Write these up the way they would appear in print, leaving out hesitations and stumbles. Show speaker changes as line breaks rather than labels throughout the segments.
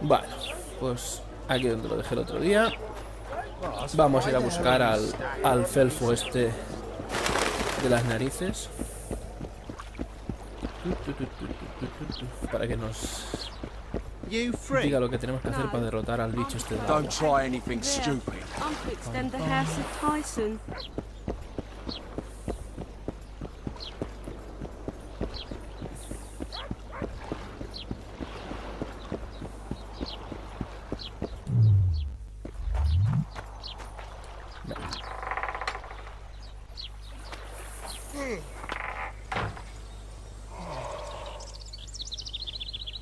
Bueno, pues aquí donde lo dejé el otro día. Vamos a ir a buscar al felfo este de las narices. Para que nos diga lo que tenemos que hacer para derrotar al bicho este de agua.
Don't try anything stupid.
I'm to extend the house of Tyson.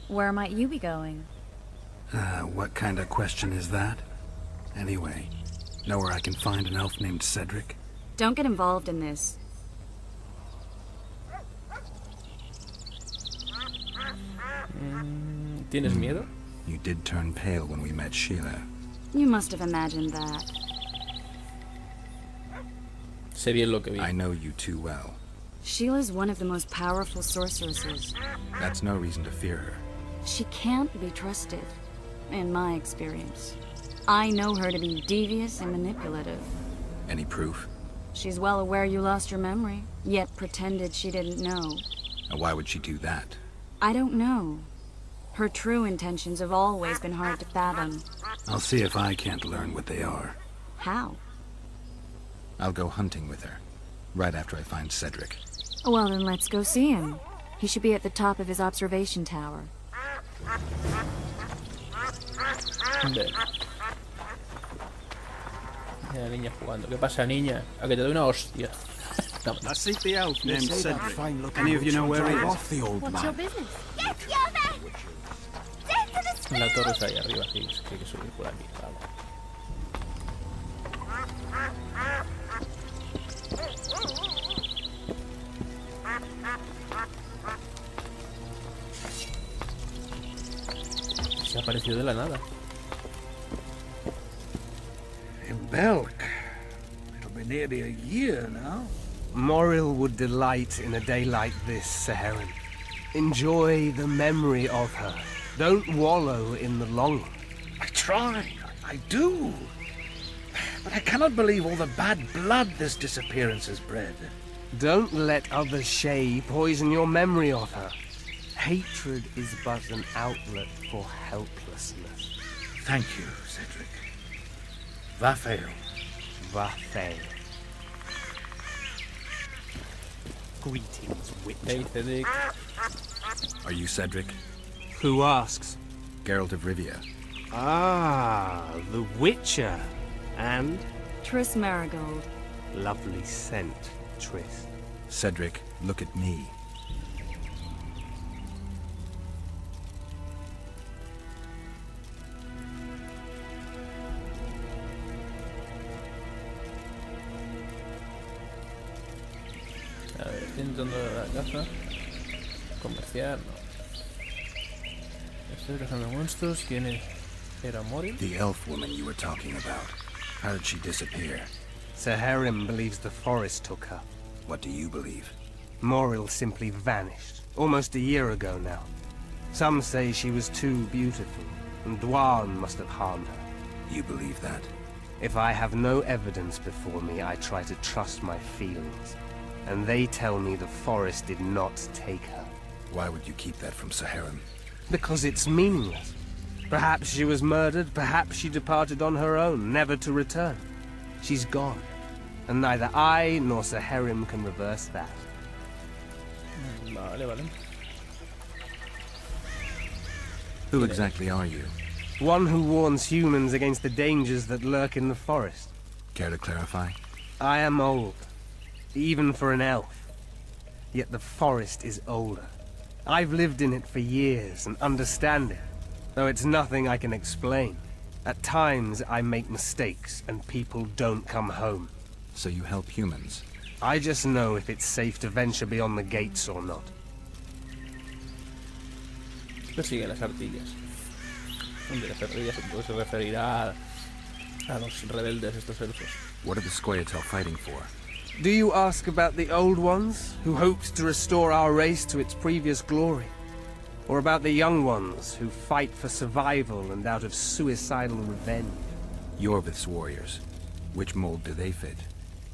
Where might you be going?
What kind of question is that? Anyway, know where I can find an elf named Cedric?
Don't get involved in this.
¿Tienes miedo?
You did turn pale when we met Sheila.
You must have imagined that.
Sé bien lo que vi.
I know you too well.
Sheila's one of the most powerful sorceresses.
That's no reason to fear her.
She can't be trusted, in my experience. I know her to be devious and manipulative.
Any proof?
She's well aware you lost your memory, yet pretended she didn't know.
And why would she do that?
I don't know. Her true intentions have always been hard to fathom.
I'll see if I can't learn what they are.
How?
I'll go hunting with her, right after I find Cedric.
Well, then let's go see him. He should be at the top of his observation tower.
Ven. Mira la niña jugando. ¿Qué pasa, niña? A que te doy una hostia.
I seek the elf named Cedric. Any of you know where he is?
Off the old
What's your
man.
business?
Yes, you're there! Death to the
La torre está ahí arriba, sí, que hay que subir por aquí. Vale. Se ha aparecido de la nada.
In Belk. It'll be nearly a year now.
Moril would delight in a day like this, Saharan. Enjoy the memory of her. Don't wallow in the longing.
I try. I do. But I cannot believe all the bad blood this disappearance has bred.
Don't let other Shay poison your memory of her. Hatred is but an outlet for helplessness.
Thank you, Cedric. Vafael.
Vafael. Greetings,
Hey,
Witcher.
Cedric.
Are you Cedric?
Who asks?
Geralt of Rivia.
Ah, the Witcher. And
Triss Marigold.
lovely scent, Triss.
Cedric, look at me.
A ver, estoy intentando la caza. Comerciar, no. Estoy cazando monstruos. ¿Quién era Moril?
The elf woman you were talking about. How did she disappear?
Saharim believes the forest took her.
What do you believe?
Moril simply vanished, almost a year ago now. Some say she was too beautiful, and Dwan must have harmed her.
You believe that?
If I have no evidence before me, I try to trust my feelings. And they tell me the forest did not take her.
Why would you keep that from Saharim?
Because it's meaningless. Perhaps she was murdered, perhaps she departed on her own, never to return. She's gone, and neither I nor Saharim can reverse that.
Vale, vale.
Who exactly are you?
One who warns humans against the dangers that lurk in the forest.
Care to clarify?
I am old, even for an elf. Yet the forest is older. I've lived in it for years and understand it, though it's nothing I can explain. At times, I make mistakes and people don't come home.
So you help humans?
I just know if it's safe to venture beyond the gates or not.
Persiguen las ardillas. Hombre, las ardillas supongo que se referirá a los rebeldes, estos elfos.
What are the Scoia'tael fighting for?
Do you ask about the old ones, who hoped to restore our race to its previous glory? Or about the young ones who fight for survival and out of suicidal revenge?
Yorvith's warriors. Which mold do they fit?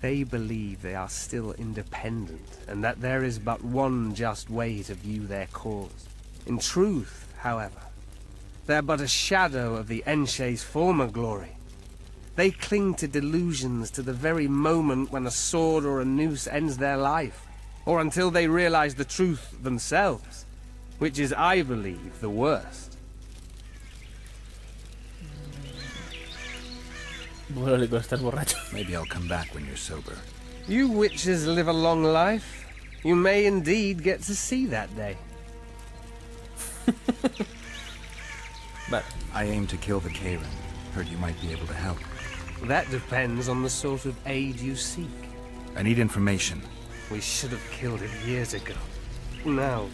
They believe they are still independent, and that there is but one just way to view their cause. In truth, however, they're but a shadow of the Enshe's former glory. They cling to delusions to the very moment when a sword or a noose ends their life, or until they realize the truth themselves, which is, I believe, the worst.
Bueno, Nico, estás borracho.
Maybe I'll come back when you're sober.
You witches live a long life. You may indeed get to see that day.
Vale.
I aim to kill the KAYRAN. Heard you might be able to help.
That depends on the sort of aid you seek.
I need information.
We should have killed it years ago. Now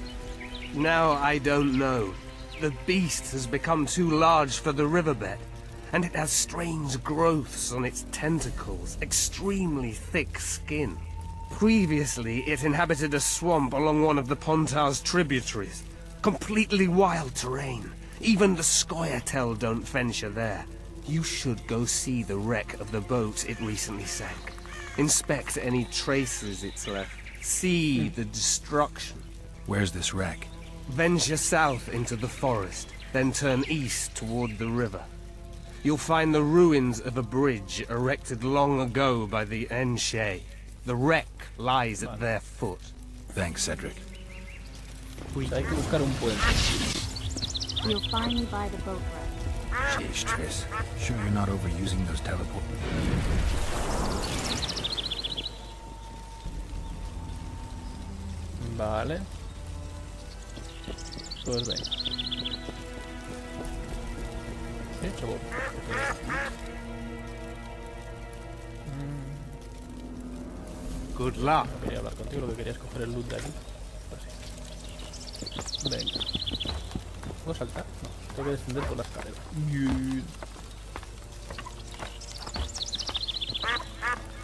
I don't know. The beast has become too large for the riverbed, and it has strange growths on its tentacles, extremely thick skin. Previously, it inhabited a swamp along one of the Pontar's tributaries. Completely wild terrain. Even the Scoia'tael don't venture there. You should go see the wreck of the boat it recently sank. Inspect any traces it's left. See the destruction.
Where's this wreck?
Venture south into the forest, then turn east toward the river. You'll find the ruins of a bridge erected long ago by the Enshe. The wreck lies at their foot.
Thanks, Cedric.
Hay que buscar un puente.
You'll find me by the boat road.
Jeez, Triss. Sure you're not overusing those teleports?
Vale. Pues venga. Sí, seguro.
Good luck.
No quería hablar contigo, lo que quería es coger el loot de aquí. Así. Venga. ¿Puedo saltar? No, tengo que descender por la escalera.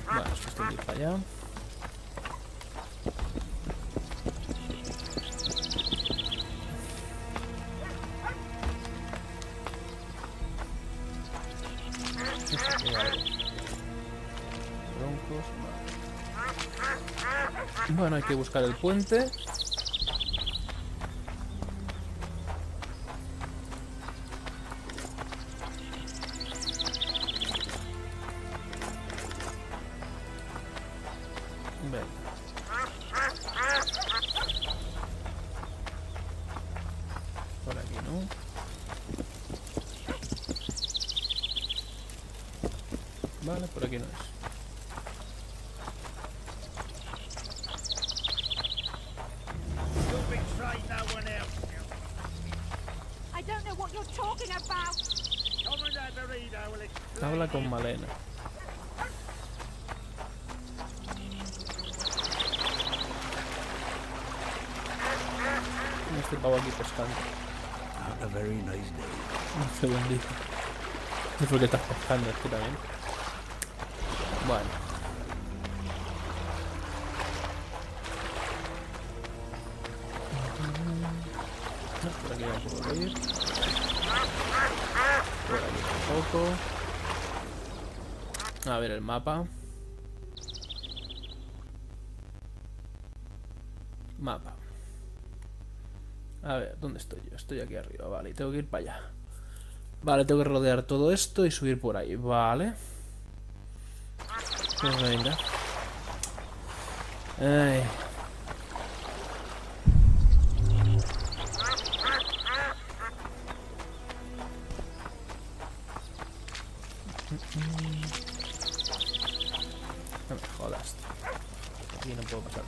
Vale, es cuestión de ir para allá. Broncos, vale. Bueno, hay que buscar el puente. Venga. Por aquí no. Vale, por aquí no es.
I don't know what you're talking about.
Habla con Malena. Este pavo aquí pescando.
A very nice day.
Un segundito. Es porque estás pescando, es que también. Bueno. Por aquí no puedo ir. Por aquí tampoco. A ver el mapa. Mapa. A ver, ¿dónde estoy yo? Estoy aquí arriba, vale, y tengo que ir para allá. Vale, tengo que rodear todo esto y subir por ahí, vale. Pues venga. Ay. No me jodas. Aquí no puedo pasar.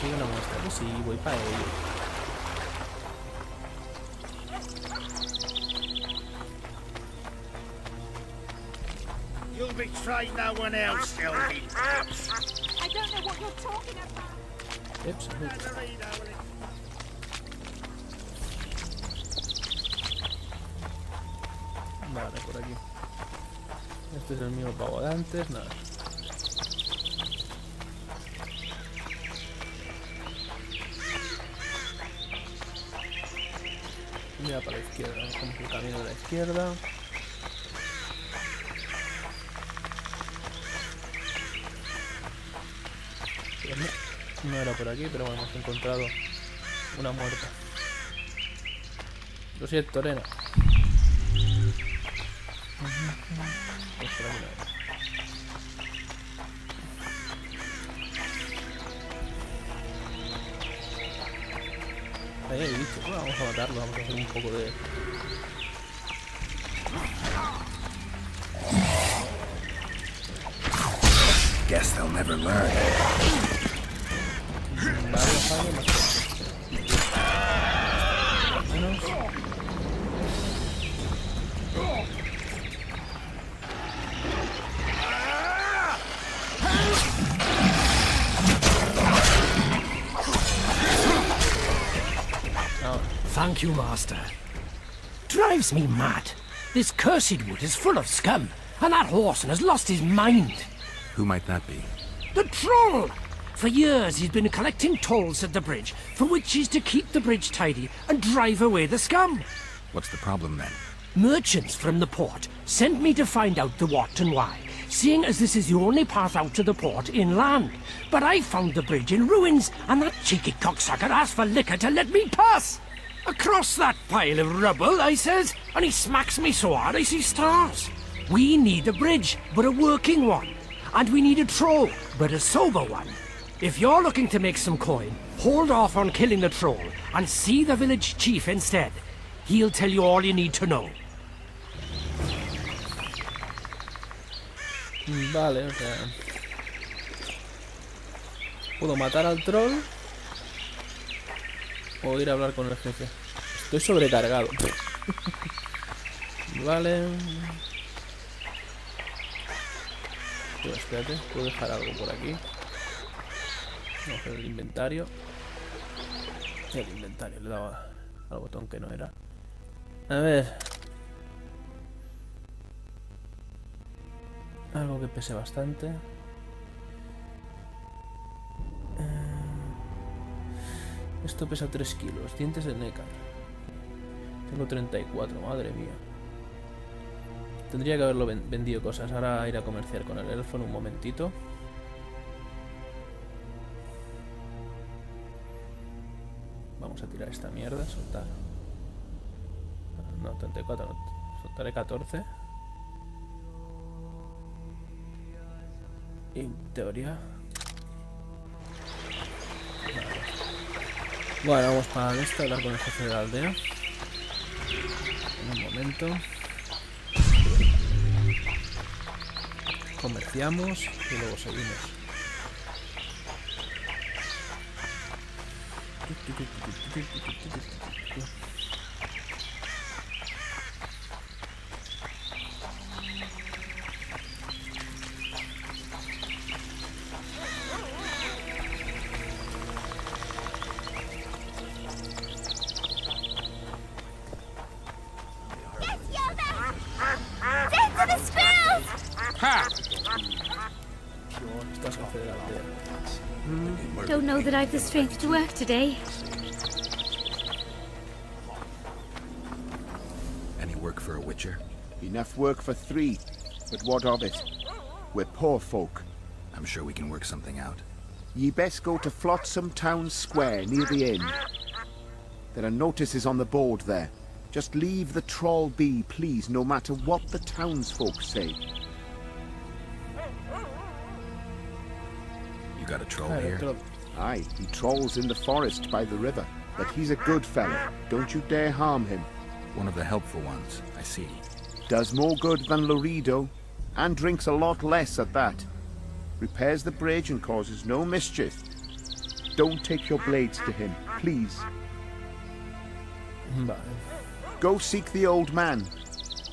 Sigue la muestra, que sí, voy para ello.
You'll betray no one else, Sylvie.
I don't know what you're talking about.
Ups, ups. Vale, por aquí. Este es el mismo pavo de antes, nada. Mira para la izquierda, cogemos el camino de la izquierda. No era por aquí, pero bueno, hemos encontrado una muerta. Lo siento, Lorena. Pues por aquí no era. Ahí hay bicho. Bueno, vamos a matarlo, vamos a hacer un poco de...
Guess they'll never learn.
Vale, vale, más menos.
Thank you, Master. Drives me mad. This cursed wood is full of scum, and that horseman has lost his mind.
Who might that be?
The troll! For years he's been collecting tolls at the bridge, for which he's to keep the bridge tidy and drive away the scum.
What's the problem then?
Merchants from the port sent me to find out the what and why, seeing as this is the only path out to the port inland. But I found the bridge in ruins, and that cheeky cocksucker asked for liquor to let me pass. Across that pile of rubble, I says, and he smacks me so hard I see stars. We need a bridge, but a working one. And we need a troll, but a sober one. If you're looking to make some coin, hold off on killing the troll and see the village chief instead. He'll tell you all you need to know.
Vale, o sea... Puedo matar al troll o ir a hablar con el jefe. Estoy sobrecargado. Vale. Pues espérate, puedo dejar algo por aquí. Vamos a ver el inventario. El inventario, le daba al botón que no era. A ver. Algo que pese bastante. Esto pesa 3 kilos. Dientes de nécar. Tengo 34, madre mía. Tendría que haberlo vendido cosas. Ahora ir a comerciar con el elfo en un momentito. Vamos a tirar esta mierda, soltar. No, 34, no. Soltaré 14. En teoría. Vale. Bueno, vamos para esto, hablar con el jefe de la aldea. En un momento. Comerciamos y luego seguimos.
Don't know that I've the strength to work today.
Any work for a witcher?
Enough work for 3, but what of it? We're poor folk.
I'm sure we can work something out.
Ye best go to Flotsam Town Square near the inn. There are notices on the board there. Just leave the troll be, please, no matter what the townsfolk say.
You got a troll here?
Aye, he trolls in the forest by the river. But he's a good fellow. Don't you dare harm him.
One of the helpful ones, I see.
Does more good than Laredo, and drinks a lot less at that. Repairs the bridge and causes no mischief. Don't take your blades to him, please.
Vale.
Go seek the old man.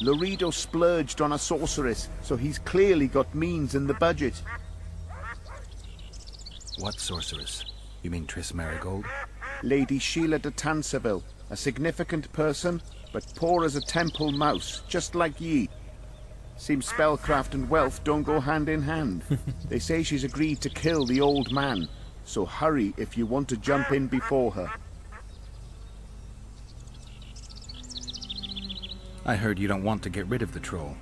Laredo splurged on a sorceress, so he's clearly got means in the budget.
What sorceress? You mean Triss Marigold?
Lady Sheila de Tanserville, a significant person, but poor as a temple mouse, just like ye. Seems spellcraft and wealth don't go hand in hand. They say she's agreed to kill the old man, so hurry if you want to jump in before her.
I heard you don't want to get rid of the troll.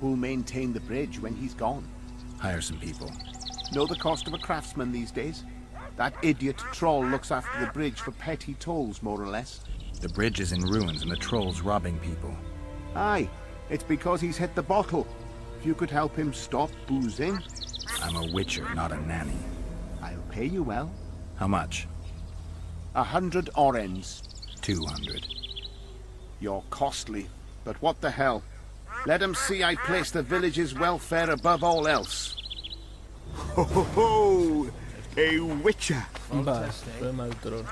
Who'll maintain the bridge when he's gone?
Hire some people.
Know the cost of a craftsman these days? That idiot troll looks after the bridge for petty tolls, more or less.
The bridge is in ruins and the troll's robbing people.
Aye, it's because he's hit the bottle. If you could help him stop boozing...
I'm a witcher, not a nanny.
I'll pay you well.
How much?
100 orens.
200.
You're costly, but what the hell? Let him see I place the village's welfare above all else. Ho ho ho! A witcher!
Vale, problema del troll.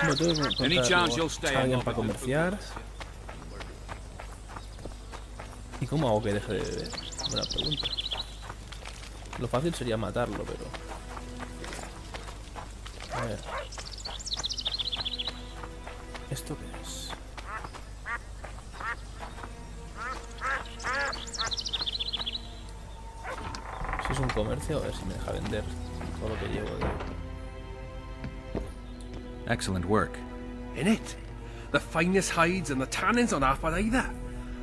No tengo que encontrar a alguien para comerciar. ¿Y cómo hago que deje de beber? Buena pregunta. Lo fácil sería matarlo, pero... A ver. ¿Esto qué es? Si es un comercio, a ver si me deja vender todo lo que llevo de...
Excellent work.
In it, the finest hides and the tannins on half by either.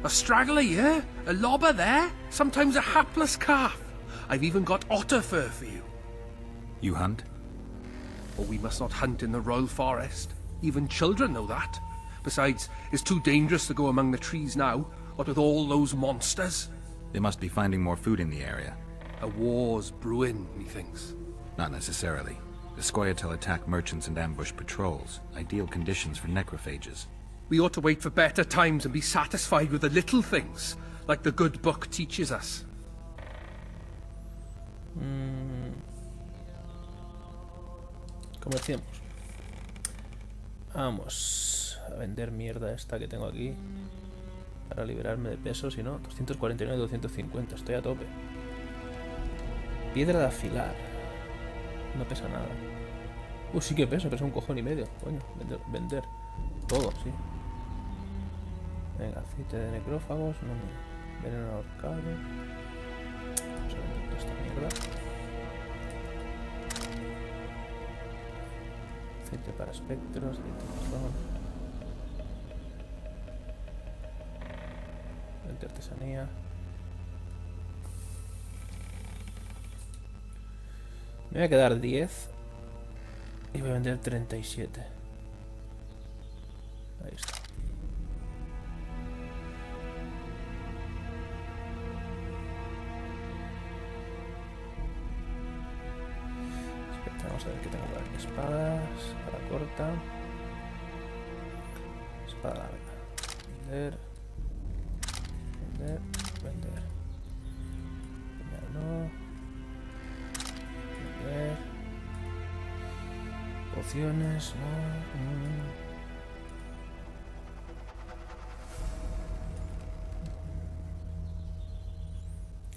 A straggler here, a lobber there, sometimes a hapless calf. I've even got otter fur for you.
You hunt?
Oh, we must not hunt in the royal forest. Even children know that. Besides, it's too dangerous to go among the trees now, what with all those monsters.
They must be finding more food in the area.
A war's brewing, methinks.
Not necessarily. The Scoia'tael attack merchants and ambush patrols. Ideal conditions for necrophages.
We ought to wait for better times and be satisfied with the little things, like the good book teaches us.
Comerciemos. Vamos a vender mierda esta que tengo aquí para liberarme de peso, si no, 249, 250, estoy a tope. Piedra de afilar. No pesa nada. Sí que pesa un cojón y medio. Coño, vender todo, sí. Venga, aceite de necrófagos, no, veneno ahorcado. Vamos a vender toda esta mierda. Aceite para espectros, aceite de artesanía. Me voy a quedar 10 y voy a vender 37. Ahí está. Espera, vamos a ver qué tengo por aquí. Espadas, espada corta, espada larga. Vender, vender, vender. Primero no. Pociones, no.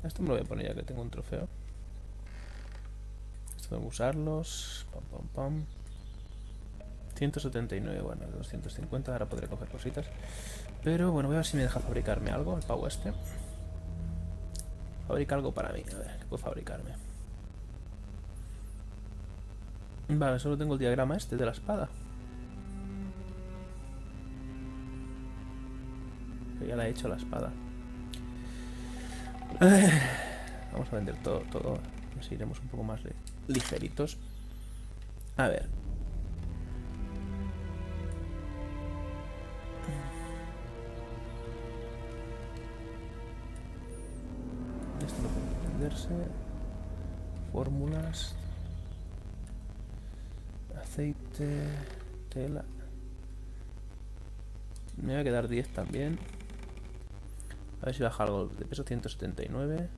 Esto me lo voy a poner ya que tengo un trofeo. Esto tengo que usarlos. Pam, pam, pam. 179, bueno, 250. Ahora podré coger cositas. Pero bueno, voy a ver si me deja fabricarme algo, el pavo este. Fabrica algo para mí, a ver, ¿qué puedo fabricarme? Vale, solo tengo el diagrama este de la espada. Ya la he hecho la espada. Vamos a vender todo. Así iremos un poco más ligeritos. A ver. Esto no puede venderse. Fórmulas. Aceite, tela. Me voy a quedar 10 también. A ver si baja algo de peso. 179.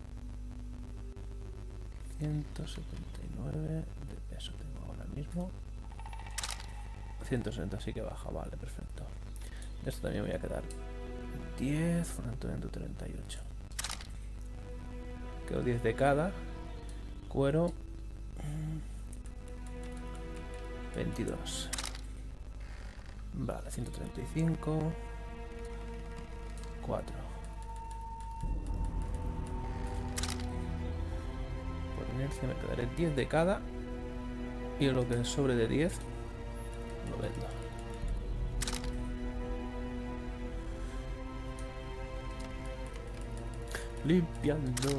179 de peso tengo ahora mismo. 160, así que baja, vale, perfecto. De esto también me voy a quedar 10, por tanto 138. Quedo 10 de cada. Cuero 22. Vale, 135. 4. Por inercia me quedaré 10 de cada. Y lo que sobre de 10 lo vendo. Limpiando.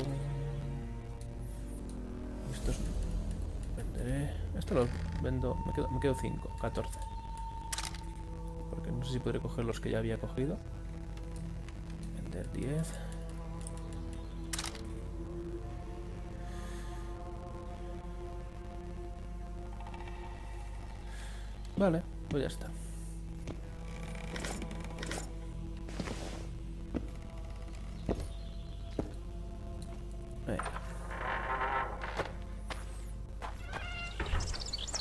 Estos venderé. Esto los vendo. Me quedo 5, 14. Porque no sé si podré coger los que ya había cogido. Vender 10. Vale, pues ya está. Venga.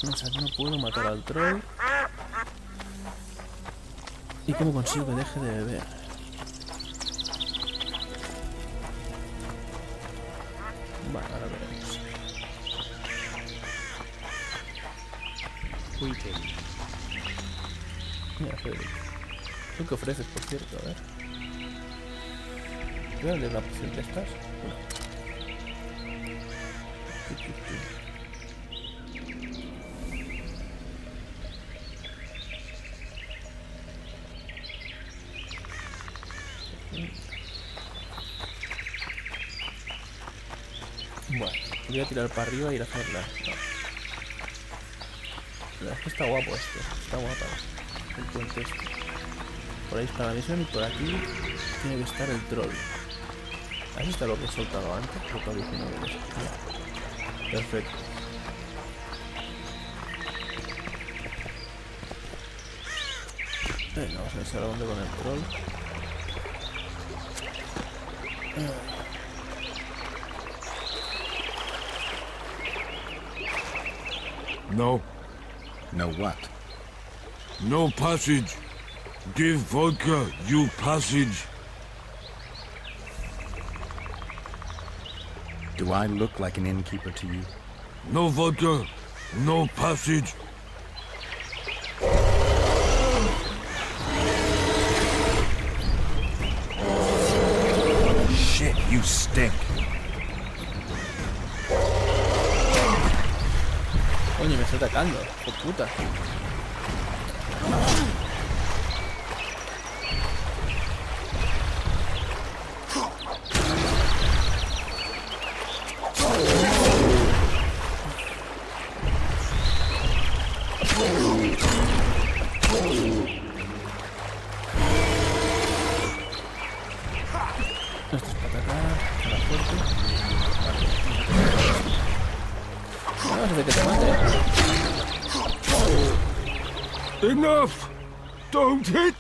O sea, no puedo matar al troll. ¿Y cómo consigo que deje de beber? Vale, ahora veremos. Mira, Freddy. ¿Tú qué ofreces, por cierto? A ver. Voy a darle una poción de estas. Bueno, voy a tirar para arriba y ir a hacerla. No. La verdad es que está guapo esto. Está guapa el puente este. Por ahí está la misión y por aquí tiene que estar el troll. Ahí está lo que he soltado antes. Lo que había dicho de eso. Mira. Perfecto. Venga, vamos a ver a dónde con el troll.
No.
No what?
No passage. Give vodka, you passage.
Do I look like an innkeeper to you?
No vodka, no passage.
Shit, you stink.
Coño, me está atacando. ¡Qué puta! Esto es para atacar a la fuerte. Vamos a hacer que te mate.
Enough! Don't hit!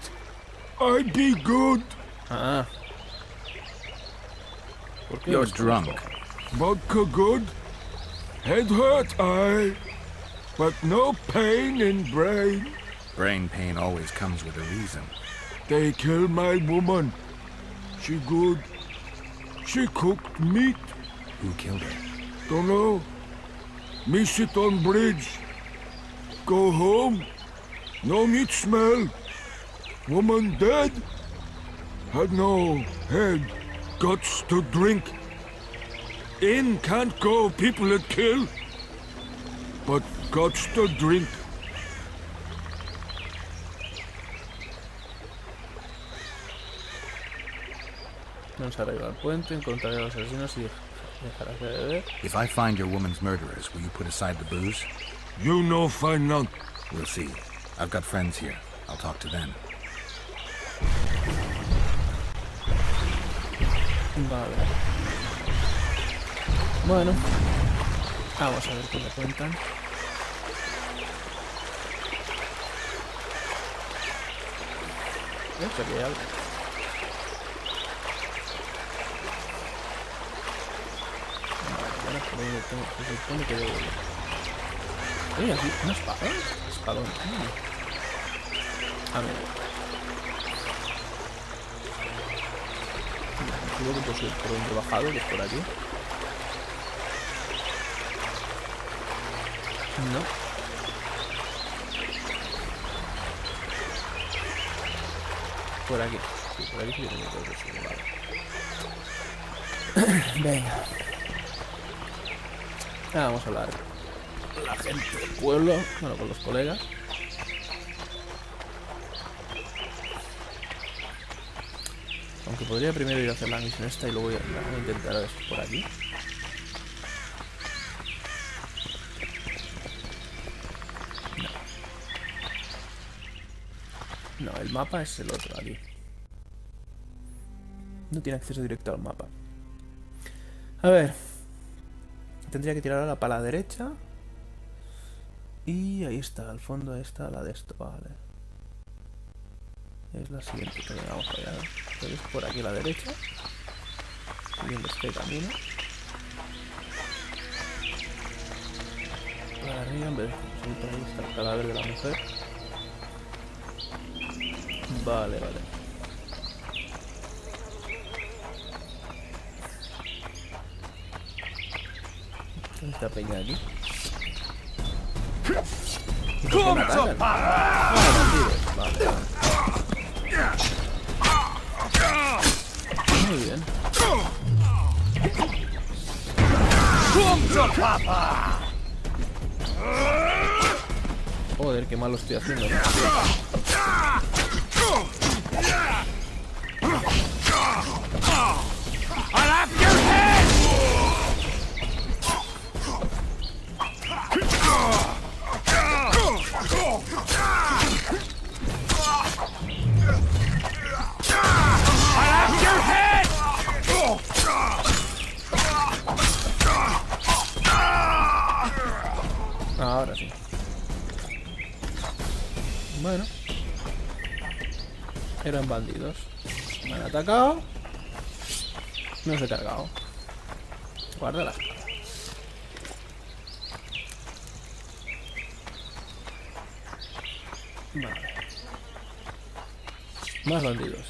I be good.
Ah. ¿Por qué
You're
eres
drunk.
loco?
Vodka good. Head hurt, aye. But no pain in brain.
Brain pain always comes with a reason.
They kill my woman. She good. She cooked meat.
Who killed her?
Don't know. Me sit on bridge. Go home. No meat smell. Woman dead. Had no head. Guts to drink. In can't go people that kill. But guts to drink.
Vamos a arreglar el puente, encontraré a los asesinos y dejarás de beber.
If I find your woman's murderers, will you put aside the booze?
You no find none.
We'll see. I've got friends here. I'll talk to them.
Vale. Bueno. Vamos a ver qué me cuentan. Aquí hay algo. Vale, por ahí tengo, se supone que debo ir. Oye, aquí, una espada. Espadón. Ah, mira. Creo que puedo ir por donde he bajado, que es por aquí. No. Por aquí. Sí, por aquí sí que tengo que subir, vale. Venga. Ahora vamos a hablar con la gente del pueblo, bueno, con los colegas. Aunque podría primero ir a hacer la misión esta y luego voy a intentar a ver si por aquí. No, el mapa es el otro, aquí. No tiene acceso directo al mapa. A ver. Tendría que tirar ahora para la derecha. Y ahí está, al fondo está la de esto, vale. Es la siguiente que vamos allá. Entonces por aquí a la derecha. Siguiendo este camino. Para arriba, en vez de seguir por ahí está el cadáver de la mujer. Vale, vale. Esta peña aquí. Vale. Muy bien. Joder, qué mal lo estoy haciendo, ¿no? Ahora sí. Bueno. Eran bandidos. Me han atacado. No os he cargado. Guárdala. Vale. Más bandidos.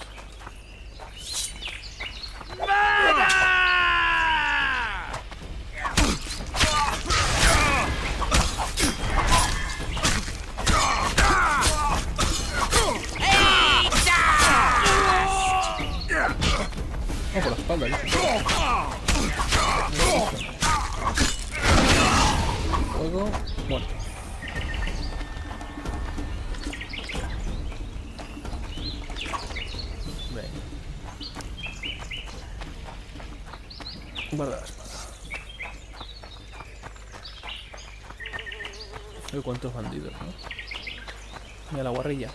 Oh, por la espalda, Fuego, muerto. Venga. Guarda la espada. Uy, cuántos bandidos, ¿no? Mira la guarrilla.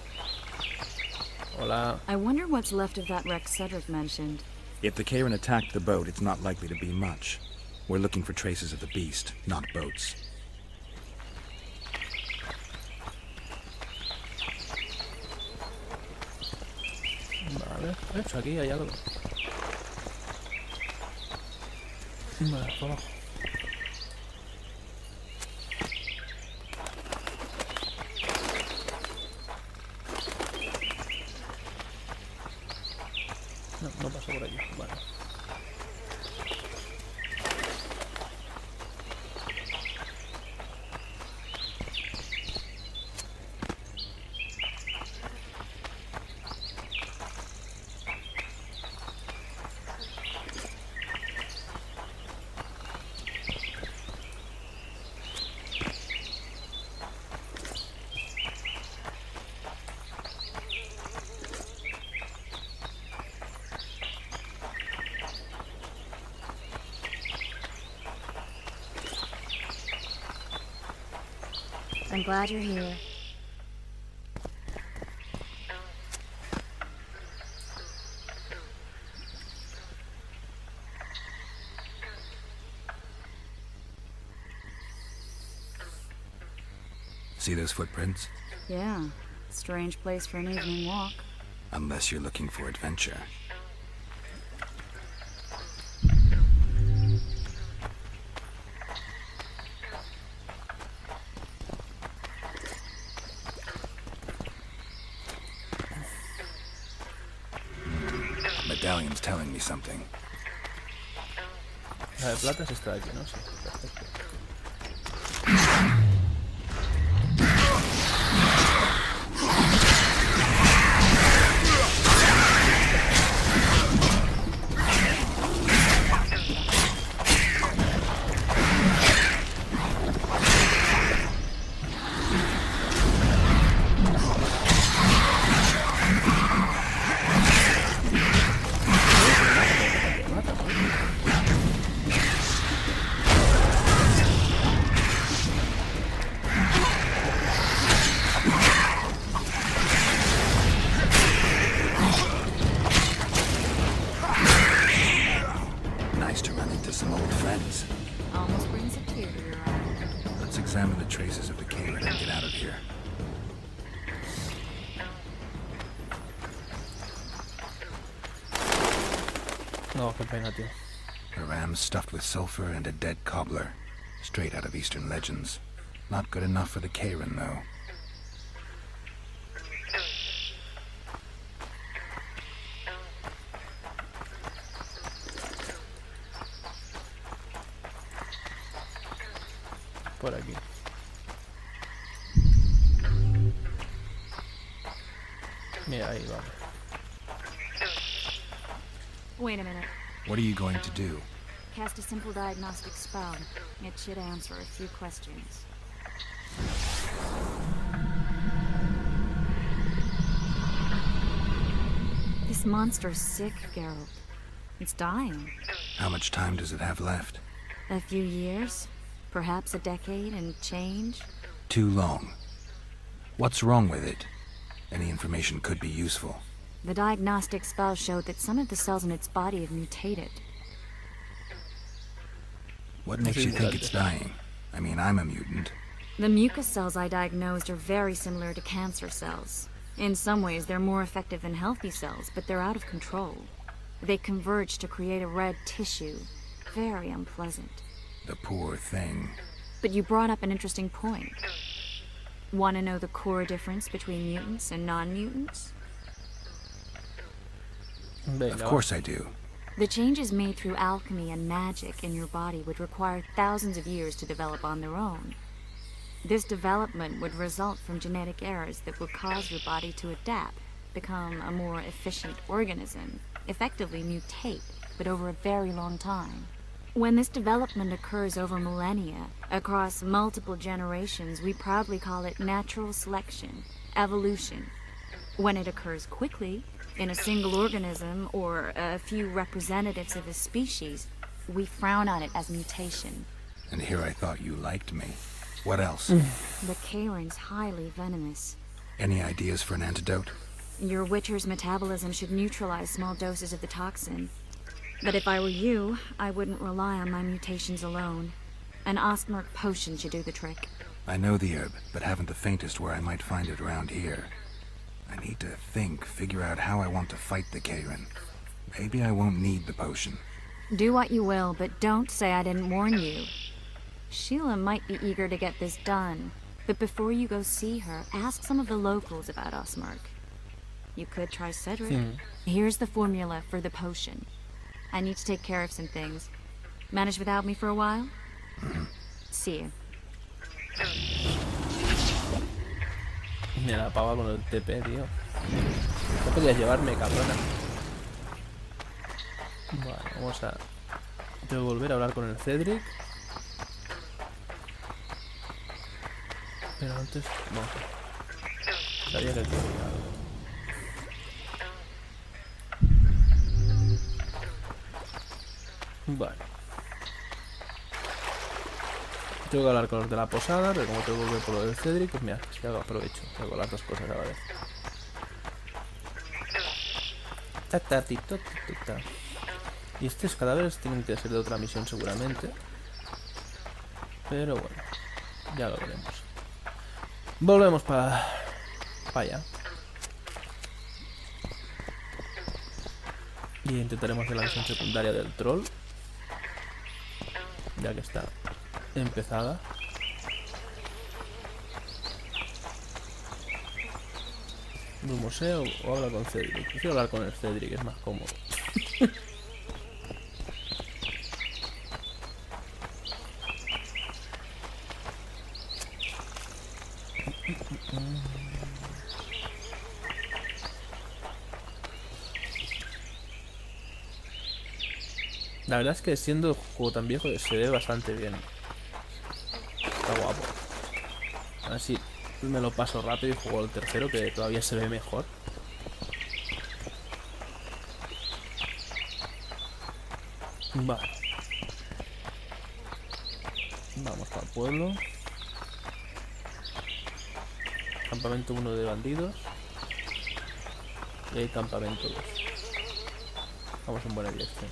Hola.
I wonder what's left of that wreck Cedric mentioned.
If the KAYRAN attacked the boat, it's not likely to be much. We're looking for traces of the beast, not boats.
Vale, hecho aquí hay algo. Vale, por abajo. No paso por aquí, vale.
I'm glad you're here.
See those footprints?
Yeah, strange place for an evening walk.
Unless you're looking for adventure. Medallion's telling me something.
La de plata es esta de aquí, ¿no? Sí, perfecto. No, qué pena, tío.
A ram stuffed with sulfur and a dead cobbler. Straight out of Eastern legends. Not good enough for the KAYRAN, though.
Por aquí. Mira, ahí vamos.
Wait a minute.
What are you going to do?
Cast a simple diagnostic spell. It should answer a few questions. This monster's sick, Geralt. It's dying.
How much time does it have left?
A few years? Perhaps a decade and change?
Too long. What's wrong with it? Any information could be useful.
The diagnostic spell showed that some of the cells in its body have mutated.
What makes you think it's dying? I mean, I'm a mutant.
The mucus cells I diagnosed are very similar to cancer cells. In some ways, they're more effective than healthy cells, but they're out of control. They converge to create a red tissue. Very unpleasant.
The poor thing.
But you brought up an interesting point. Want to know the core difference between mutants and non-mutants?
Of course I do.
The changes made through alchemy and magic in your body would require thousands of years to develop on their own. This development would result from genetic errors that would cause your body to adapt, become a more efficient organism, effectively mutate, but over a very long time. When this development occurs over millennia, across multiple generations, we proudly call it natural selection, evolution. When it occurs quickly, in a single organism or a few representatives of a species, we frown on it as mutation.
And here I thought you liked me. What else?
The KAYRAN's highly venomous.
Any ideas for an antidote?
Your Witcher's metabolism should neutralize small doses of the toxin. But if I were you, I wouldn't rely on my mutations alone. An Ostmark potion should do the trick.
I know the herb, but haven't the faintest where I might find it around here. I need to figure out how I want to fight the KAYRAN. Maybe I won't need the potion.
Do what you will, but don't say I didn't warn you. Sheila might be eager to get this done, but before you go see her, ask some of the locals about Ostmark. You could try Cedric. Here's the formula for the potion. I need to take care of some things. Manage without me for a while? See you.
Mira la pava con el TP, tío. No podías llevarme, cabrona. Bueno, vamos a... Tengo que volver a hablar con el Cedric. Pero antes... No. Sabía que tenía algo. Vale. Tengo que hablar con los de la posada, pero como tengo que volver por lo del Cedric, pues mira, si hago aprovecho. Hago las dos cosas a la vez. Y estos cadáveres tienen que ser de otra misión seguramente. Pero bueno, ya lo veremos. Volvemos para allá. Y intentaremos hacer la misión secundaria del troll. Ya que está empezada. ¿Un museo o habla con Cedric? Prefiero hablar con el Cedric, es más cómodo. La verdad es que siendo un juego tan viejo se ve bastante bien. Está guapo. A ver si me lo paso rápido y juego el tercero, que todavía se ve mejor. Vale. Vamos para el pueblo. Campamento 1 de bandidos. Y hay campamento 2. Vamos en buena dirección.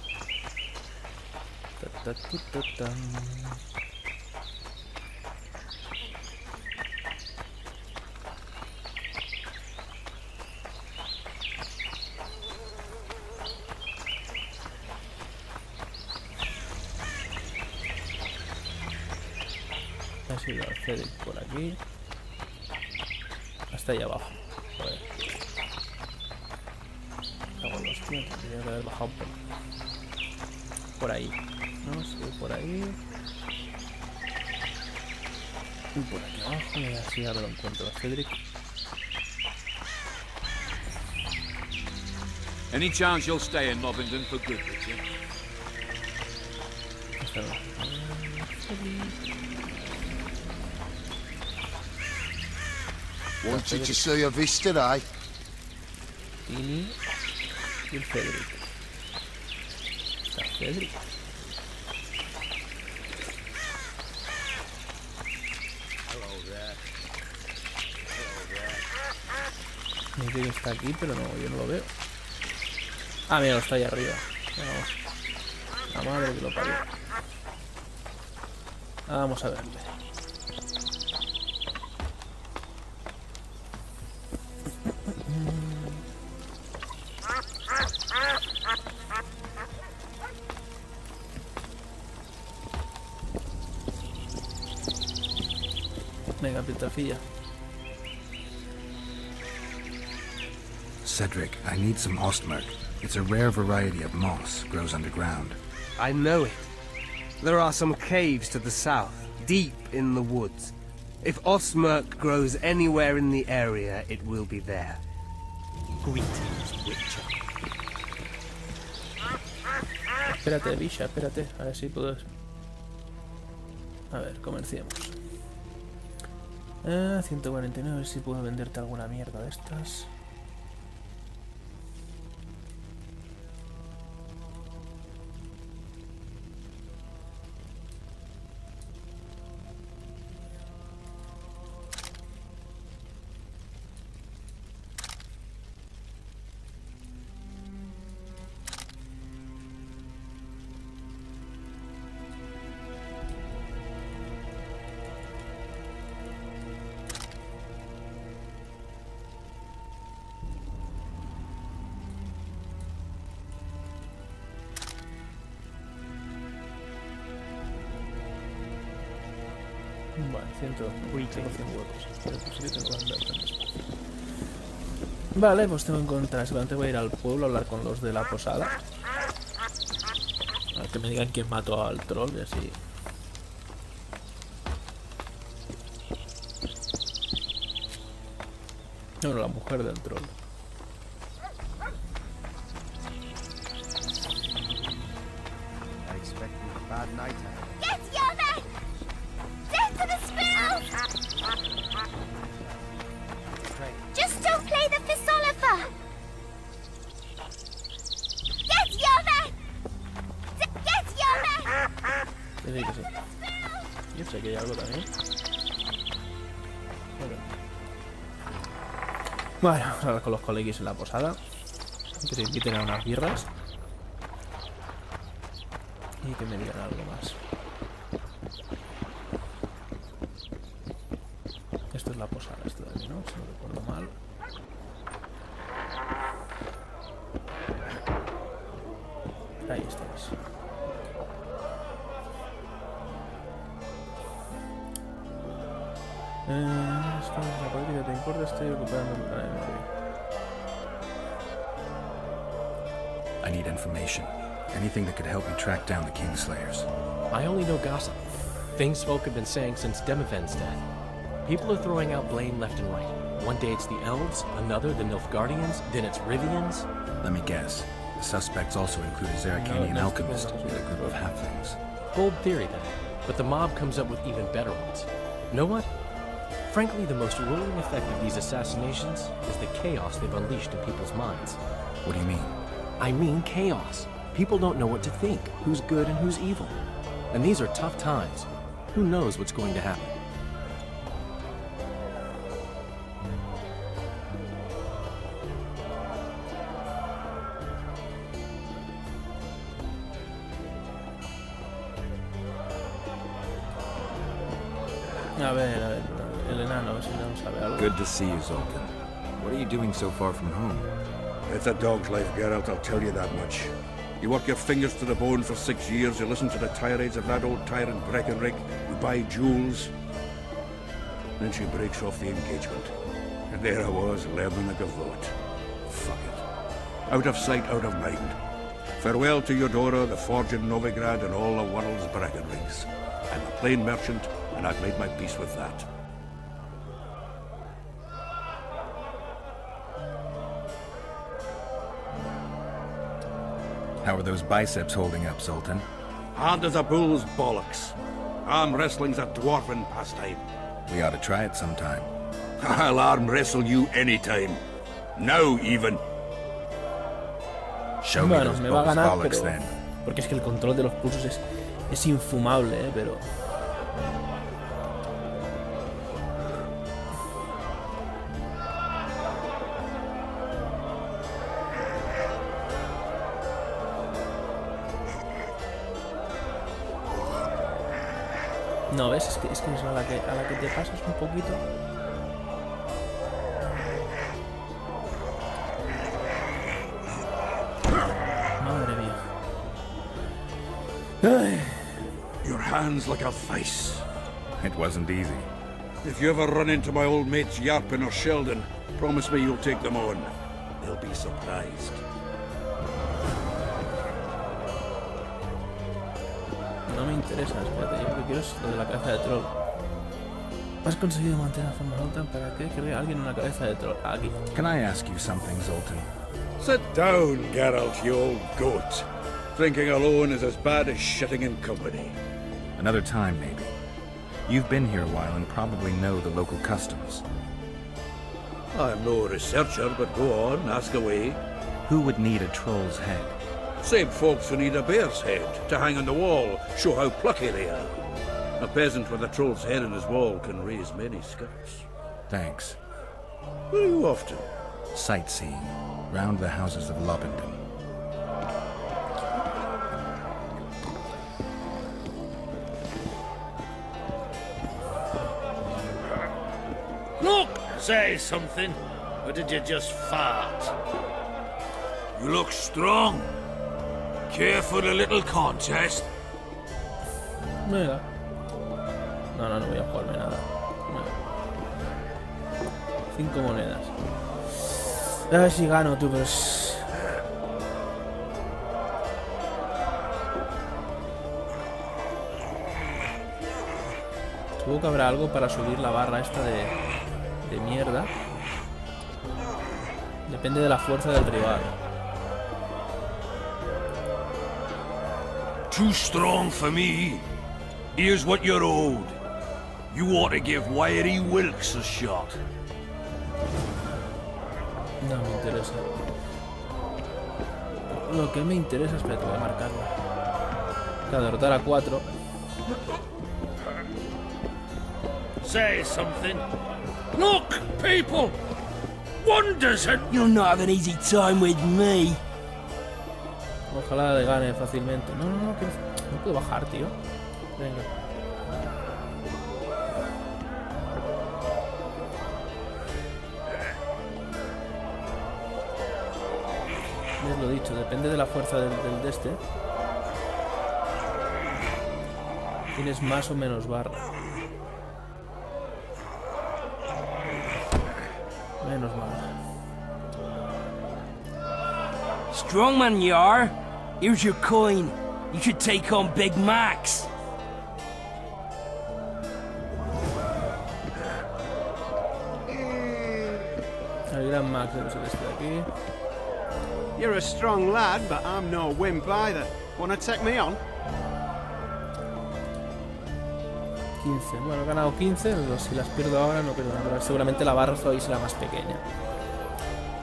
se ha ido al Cedric por aquí. Hasta ahí abajo. Joder. Cago en los tíos, tendría que haber bajado por ahí. No, sigue por ahí. Y por aquí abajo, y así ahora lo encuentro a Cedric.
Any chance you'll stay in Movington for good, Richard?
Esta no.
Wanted to see a visita, eh?
Tini y el Cedric. Está Cedric. Me dice que está aquí, pero no, yo no lo veo. Ah, mira, está ahí arriba. Vamos. La madre que lo parió. Vamos a verle. Venga, pitafilla.
Cedric, I need some ostmark. It's a rare variety of moss, grows underground.
I know it. There are some caves to the south, deep in the woods. If ostmark grows anywhere in the area, it will be there. Greetings, Witcher.
Espérate, bicha, espérate. A ver si puedo... A ver, comerciemos. 149, a ver si puedo venderte alguna mierda de estas. Vale, 100 huevos. Pero pues sí que tengo que andar tan despacio. Vale, pues tengo que encontrar. Seguramente voy a ir al pueblo a hablar con los de la posada. A ver que me digan quién mató al troll y así. No, la mujer del troll.
I expect a bad night.
Get Yoda! Death to the spills! Just don't play the Fisolifer! Get Yoda! Get Yoda!
Sí, que sí. Yo sé que hay algo también. Bueno, vamos a hablar con los coleguis en la posada. Que se inviten a unas birras. Y que me digan algo más. Esto es la posada, esto de aquí, ¿no? Si no recuerdo mal. Ahí estáis. Esto es la política, ¿te importa? Estoy ocupando mi canal de memoria.
I need information. Anything that could help me track down the Kingslayers.
I only know gossip. Things folk have been saying since Demiven's death. People are throwing out blame left and right. One day it's the Elves, another the Nilfgaardians, then it's Rivians.
Let me guess. The suspects also include a Zerrikanian alchemist and a group of halflings.
Bold theory, then. But the mob comes up with even better ones. Know what? Frankly, the most ruling effect of these assassinations is the chaos they've unleashed in people's minds.
What do you mean?
I mean chaos. People don't know what to think, who's good and who's evil. And these are tough times. Who knows what's going to happen?
A ver, el enano, a ver si no sabe algo.
Good to see you, Zoltan. What are you doing so far from home?
It's a dog's life, Geralt, I'll tell you that much. You work your fingers to the bone for 6 years, you listen to the tirades of that old tyrant Breckenrick, you buy jewels,
Then she breaks off the engagement. And there I was, learning a gavotte. Fuck it. Out of sight, out of mind. Farewell to Eudora, the forge in Novigrad, and all the world's bragging rights. I'm a plain merchant, and I've made my peace with that.
How are those biceps holding up, Zoltan?
Hard as a bull's bollocks. Arm wrestling's a dwarven pastime.
We ought to try it sometime.
I'll arm wrestle you anytime. Now, even.
Show me
Bueno,
those
me va a ganar,
bollocks
pero...
then.
Porque es que el control de los pulsos es infumable, pero... No, ¿ves? Es que es a la que te pasas un poquito. Madre mía. Ay.
Your hand's like a vice.
It wasn't easy.
If you ever run into my old mates Yarpin or Sheldon, promise me you'll take them on. They'll be surprised.
No me interesa, espérate, yo lo que quiero es lo de la cabeza de troll. Has conseguido mantener la forma Zoltan para que cree alguien una cabeza de troll. Aquí.
Can I ask you something, Zoltan?
Sit down, Geralt, you old goat. Drinking alone is as bad as shitting in company.
Another time, maybe. You've been here a while and probably know the local customs.
I'm no researcher, but go on, ask away.
Who would need a troll's head?
Same folks who need a bear's head to hang on the wall, show how plucky they are. A peasant with a troll's head in his wall can raise many scalps.
Thanks.
Where are you off to?
Sightseeing. Round the houses of Loppenden.
Look! Say something. Or did you just fart?
You look strong. Care for the little contest?
Venga. No voy a jugarme nada. Bueno. 5 monedas. A ver si gano, tú, pero es... Supongo que habrá algo para subir la barra esta de mierda. Depende de la fuerza del rival.
Too strong for me. Here's what you're owed. You ought to give Wiry Wilkes a shot.
No me interesa. Lo que me interesa, espérate, voy a marcarla. Claro, derrotar a 4.
Say something. Look, people! Wonders and...
You'll not have an easy time with me.
Ojalá le gane fácilmente. No, que no puedo bajar, tío. Venga. Ya os lo he dicho, depende de la fuerza del de este. Tienes más o menos barra. Menos mal.
Strong man you are. Here's your coin. You should take on Big Max.
El gran Max debe ser este de aquí.
You're a strong lad, but I'm no wimp either. Wanna take me on?
15. Bueno, he ganado 15. Si las pierdo ahora, no pierdo nada. Pero seguramente la barra todavía será más pequeña.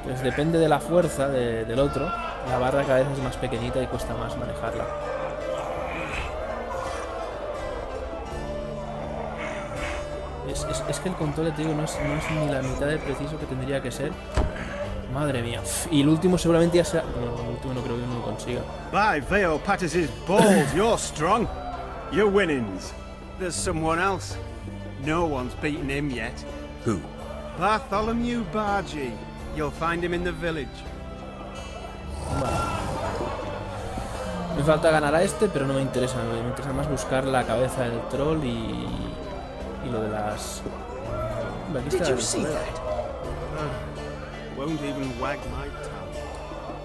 Entonces depende de la fuerza del otro. La barra cada vez es más pequeñita y cuesta más manejarla. Es que el control, te digo, no es ni la mitad de preciso que tendría que ser. Madre mía. Y el último seguramente ya sea... No, el último no creo que uno lo consiga.
By Veo Pattis's balls, you're strong. You're winnings. There's someone else. No one's beaten him yet.
Who?
Bartholomew Bargy. You'll find him in the village.
Vale. Me falta ganar a este, pero no me interesa. Me interesa más buscar la cabeza del troll y lo de las
Did you see that? Won't even wag my tongue.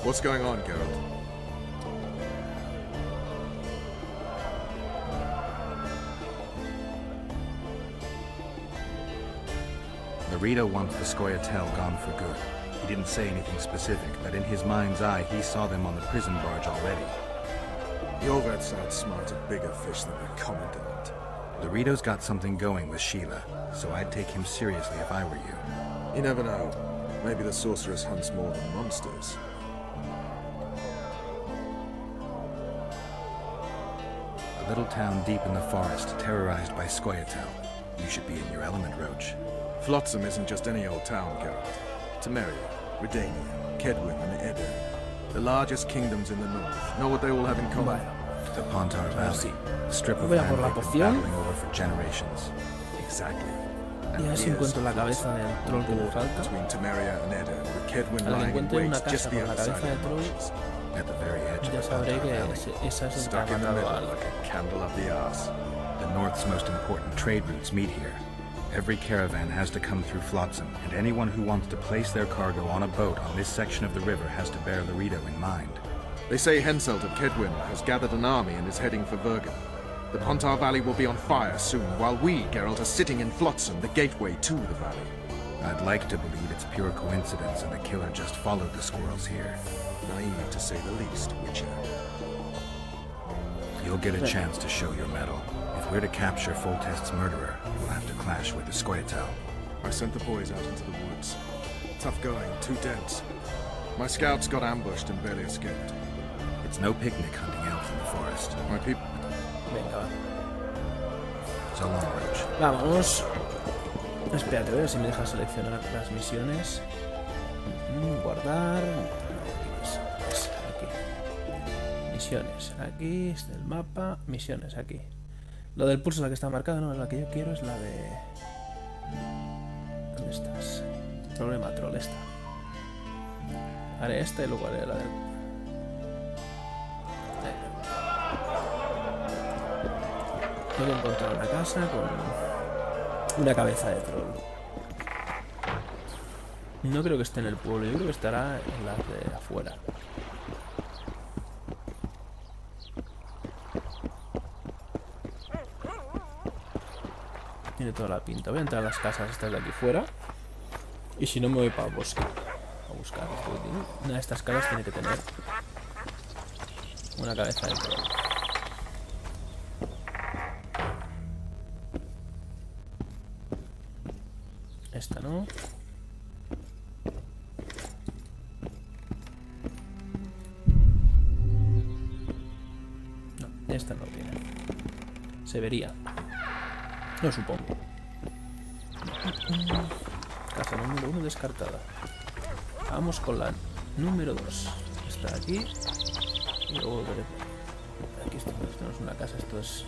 What's going on, Geralt?
Larito wants the Scoia'tael gone for good. He didn't say anything specific, but in his mind's eye, he saw them on the prison barge already.
Your rats outsmarted bigger fish than the Commandant.
Larito's got something going with Sheila, so I'd take him seriously if I were you.
You never know. Maybe the sorceress hunts more than monsters.
A little town deep in the forest, terrorized by Scoia'tael. You should be in your element, Roach.
Flotsam isn't just any old town, Geralt. Temeria, Redania, Kedwin, and Eder. The largest kingdoms in the north. Know what they all have in common?
The Pontar Valley. A strip of land they've been battling over for generations.
Exactly.
Y así encuentro la cabeza del troll que me falta.
Between Temeria and Eder, with Kedwin
Al
lying in
encuentre
wait
una
just
casa
the
con la
other
cabeza
side
de
of the
troll,
marshes.
At the very edge
ya
of the
sabré
Pontar
que
Valley.
esa es donde ha
Stuck in the
matado
middle,
a alguien.
like a candle up the arse.
The North's most important trade routes meet here. Every caravan has to come through Flotsam, and anyone who wants to place their cargo on a boat on this section of the river has to bear Larito in mind.
They say Henselt of Kedwin has gathered an army and is heading for Vergen. The Pontar Valley will be on fire soon, while we, Geralt, are sitting in Flotsam, the gateway to the valley.
I'd like to believe it's pure coincidence and the killer just followed the squirrels here.
Naive to say the least, Witcher.
You'll get a chance to show your mettle. If we're to capture Foltest's murderer, we'll have to clash with the Scoia'tael.
I sent the boys out into the woods. Tough going, too dense. My scouts got ambushed and barely escaped.
It's no picnic hunting elves in the forest.
My people...
Venga, va.
So long, Roach.
Vamos. Espérate, a ver si me deja seleccionar las misiones. Guardar. Aquí. Misiones. Aquí está el mapa. Misiones, aquí. Lo del pulso es la que está marcada, no, la que yo quiero es la de... ¿Dónde estás? Problema troll, esta. Haré esta y luego haré la del... Tengo que encontrar una casa con una cabeza de troll. No creo que esté en el pueblo, yo creo que estará en las de afuera. Tiene toda la pinta. Voy a entrar a las casas estas de aquí fuera. Y si no me voy para el bosque a buscar. Una de estas casas tiene que tener una cabeza de troll. Esta no. No, esta no tiene. Se vería. No supongo. Casa número 1 descartada. Vamos con la número 2. Está aquí. Y luego veré. Aquí esto no es una casa, esto es...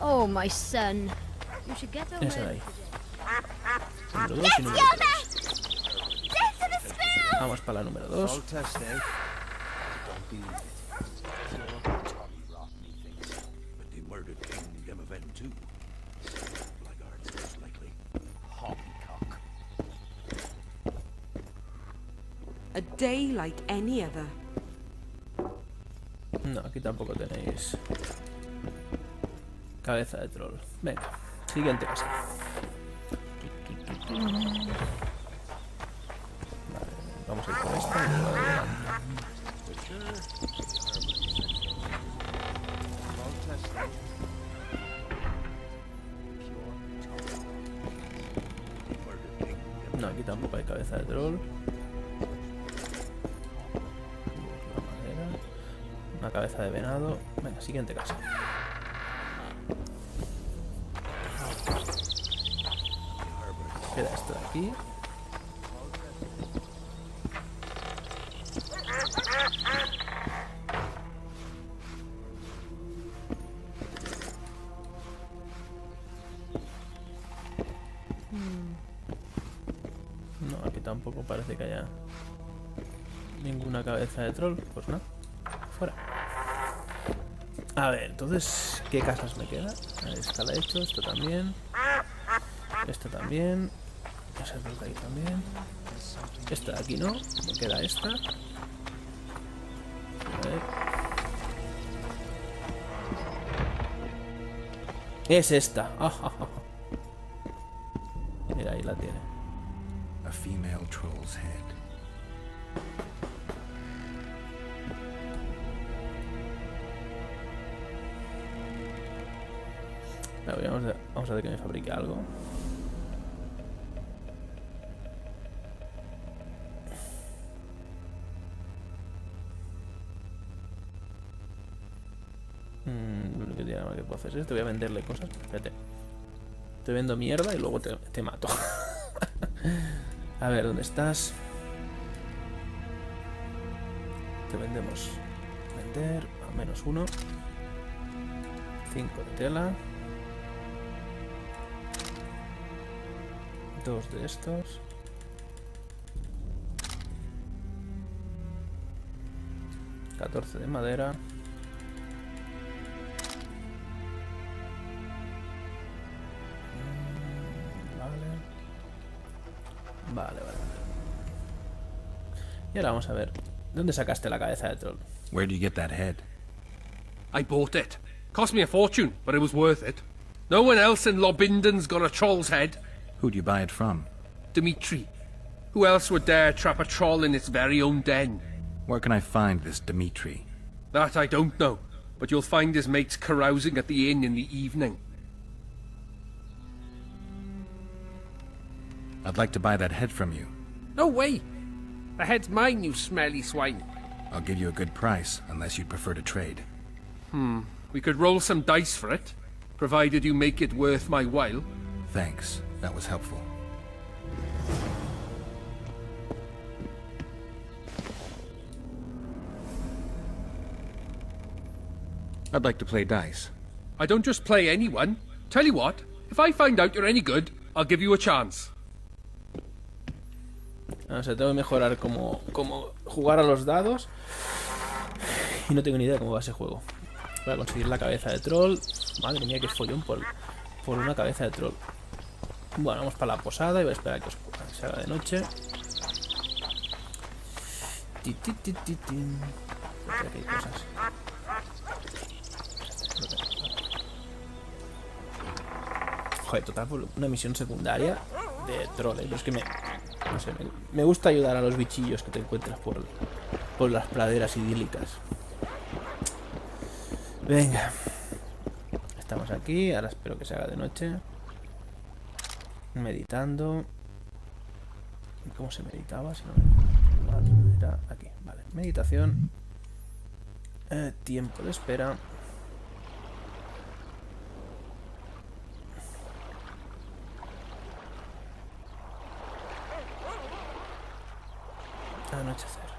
Oh, my son. You should get over
esa de ahí. Número 2 y número 3. Vamos para la número 2.
A day like any other.
No, aquí tampoco tenéis cabeza de troll. Venga, siguiente casa. Vale, vamos a ir con esta y luego adelante. No, aquí tampoco hay cabeza de troll. Una cabeza de venado. Venga, siguiente casa. Queda esto de aquí. No, aquí tampoco parece que haya ninguna cabeza de troll. Pues no. Fuera. A ver, entonces, ¿qué casas me quedan? Esta la he hecho, esta también. Esta también. Esa de ahí también. Esta de aquí no, me queda esta. A ver. Es esta. Mira, ahí la tiene.
A female troll's head.
Vamos a ver que me fabrique algo. Lo único que puedo hacer es esto. Voy a venderle cosas. Espérate. Te vendo mierda y luego te mato. A ver, ¿dónde estás? Te vendemos. Vender a -1. 5 de tela. 2 de estos. $14 de madera. Vale. Y ahora vamos a ver. ¿Dónde sacaste la cabeza de troll?
Where did you get that head?
I bought it. Cost me a fortune, but it was worth it. No one else in Lobinden's got a troll's head.
Who'd you buy it from?
Dimitri. Who else would dare trap a troll in its very own den?
Where can I find this Dimitri?
That I don't know, but you'll find his mates carousing at the inn in the evening.
I'd like to buy that head from you.
No way! The head's mine, you smelly swine.
I'll give you a good price, unless you'd prefer to trade.
We could roll some dice for it, provided you make it worth my while.
Thanks. That was helpful. I'd like to play dice.
I don't just play anyone. Tell you what, if I find out you're any good, I'll give you a chance.
O sea, tengo que mejorar cómo jugar a los dados. Y no tengo ni idea de cómo va ese juego. Voy a conseguir la cabeza de troll. Madre mía, qué follón por una cabeza de troll. Bueno, vamos para la posada y voy a esperar a que se haga de noche. Aquí hay cosas. Joder, total, por una misión secundaria de troll, pero es que no sé, me gusta ayudar a los bichillos que te encuentras por las praderas idílicas. Venga. Estamos aquí, ahora espero que se haga de noche. Meditando. ¿Cómo se meditaba? Si no, era aquí, vale. Meditación. Tiempo de espera. Anochecer.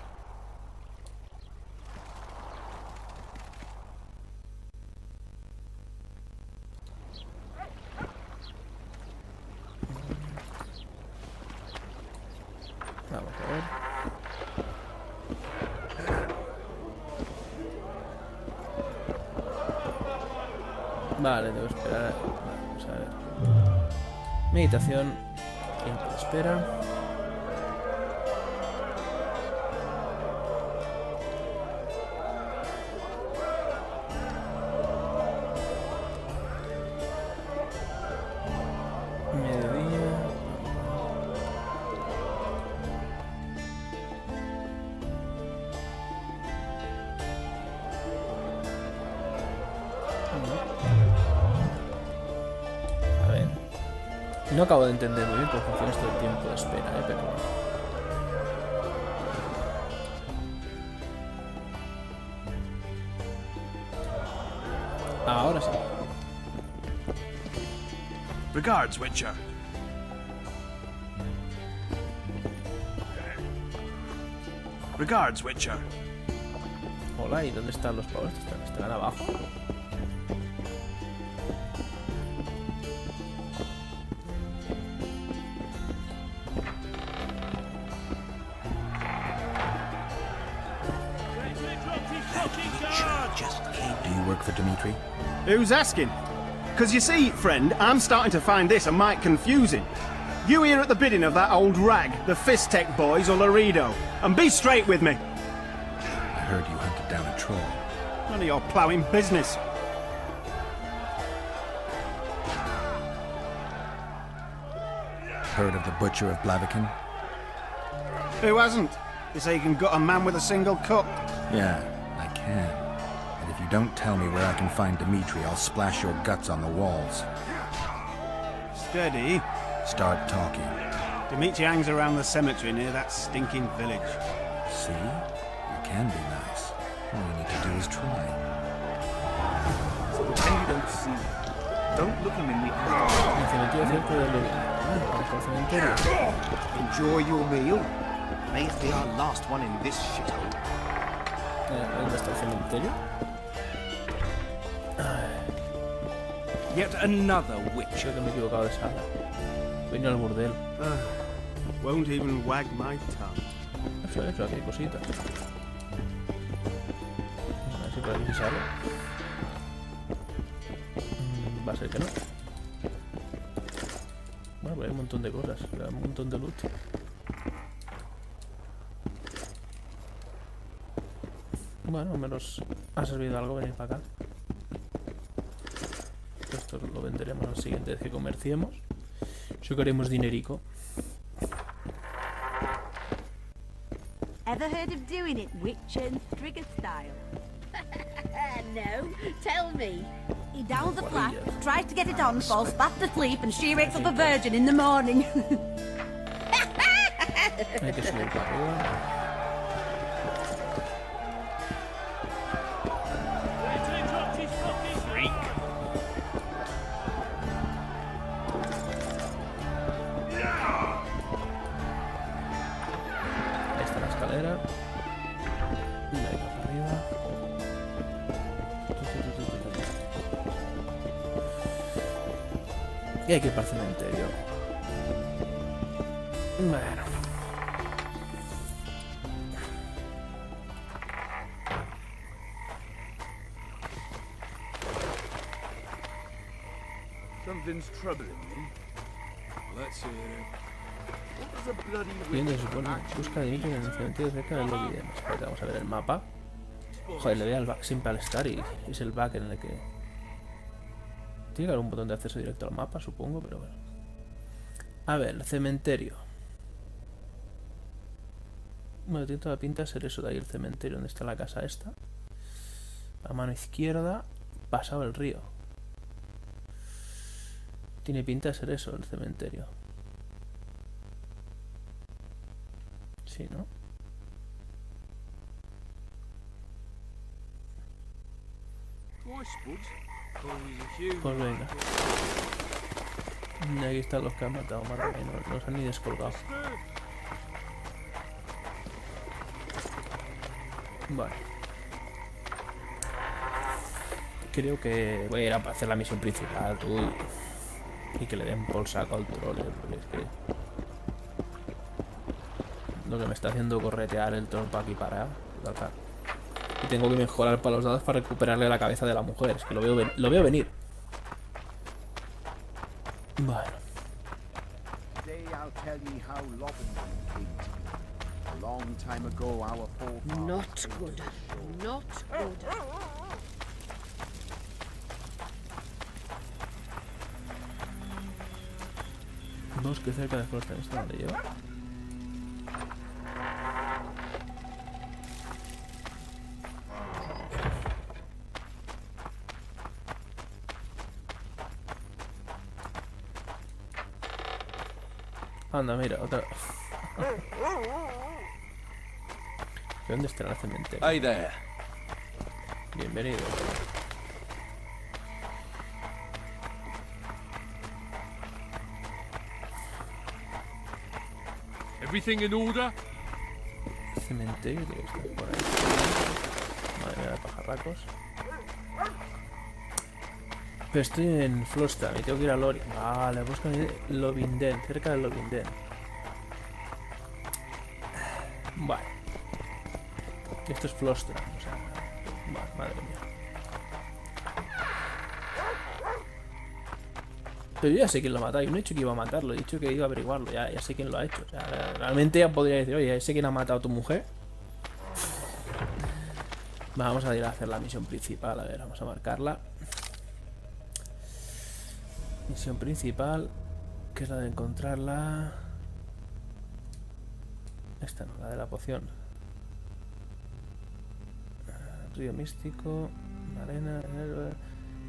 Vamos a ver. Vale, debo esperar. Vamos a ver. Meditación. Tiempo de espera. No acabo de entender muy bien cómo funciona esto del tiempo de espera, pero... Ahora sí.
Regards, Witcher. Regards, Witcher.
Hola, ¿y dónde están los pavos? ¿Estarán abajo?
look for Dimitri?
Who's asking? Because you see, friend, I'm starting to find this a mite confusing. You here at the bidding of that old rag, the Fistech boys or Laredo, and be straight with me.
I heard you hunted down a troll.
None of your ploughing business.
Heard of the Butcher of Blaviken?
Who hasn't? You say you can gut a man with a single cut?
Yeah, I can. And if you don't tell me where I can find Dimitri, I'll splash your guts on the walls.
Steady.
Start talking.
Dimitri hangs around the cemetery near that stinking village.
See? You can be nice. All you need to do is try.
So pretend you don't see. Don't look him in the eye. Enjoy your meal. May it be our last one in this shithole.
¿Dónde está el cementerio?
Yet another witch.
Creo que me he equivocado de sala. Venía al burdel.
Won't even wag my tongue.
Eso, aquí hay cositas. A ver si por aquí se sale. Va a ser que no. Bueno, pues hay un montón de cosas, un montón de loot. Bueno, al menos ha servido algo venir para acá. Esto lo venderemos al siguiente vez que comerciemos. Sacaremos dinerico.
Ever heard of doing it witch and trigger style? No, tell me. He downs a flask, tries to get it on, falls fast asleep, and she wakes up a virgin in the morning.
Hay que subir para arriba. Ahí está la escalera. Venga, para arriba. Y hay que ir para el cementerio. Bueno.
Something's troubling me. Let's hear it. What was a bloody
Bien, se supone. Busca a Dimitri en el cementerio cerca del lobby. Espérate, vamos a ver el mapa. Joder, le doy al back siempre al estar y es el back en el que... Tiene que haber un botón de acceso directo al mapa, supongo, pero bueno. A ver, el cementerio. Bueno, tiene toda la pinta de ser eso de ahí, el cementerio, donde está la casa esta. A mano izquierda, pasado el río. Tiene pinta de ser eso, el cementerio. Sí, ¿no? Pues venga. Y aquí están los que han matado, madre mía, no los han ni descolgado. Vale. Creo que voy a ir a hacer la misión principal, tú, y que le den por saco al troll, porque es que... Lo que me está haciendo corretear el troll para aquí para acá. Y tengo que mejorar para los dados para recuperarle la cabeza de la mujer. Es que lo veo venir. Bueno.
Not good. Not good.
Bosque cerca de Floresta. ¿Esto dónde lleva? Anda, mira, otra. ¿Dónde estará el cementerio?
Hey there.
Bienvenido.
Everything in order?
Cementerio tiene que estar por ahí. Madre mía, de pajarracos. Pero estoy en Flostam y tengo que ir a Lori. Vale, busco Lovinden, cerca de Lovinden. Vale. Esto es Flostam, o sea... Vale, madre mía. Pero yo ya sé quién lo ha matado. Yo no he dicho que iba a matarlo. He dicho que iba a averiguarlo. Ya sé quién lo ha hecho. O sea, realmente ya podría decir, oye, ya sé quién ha matado a tu mujer. Vamos a ir a hacer la misión principal. A ver, vamos a marcarla. Misión principal, que es la de encontrarla. Esta no, la de la poción. Río místico, arena, héroe.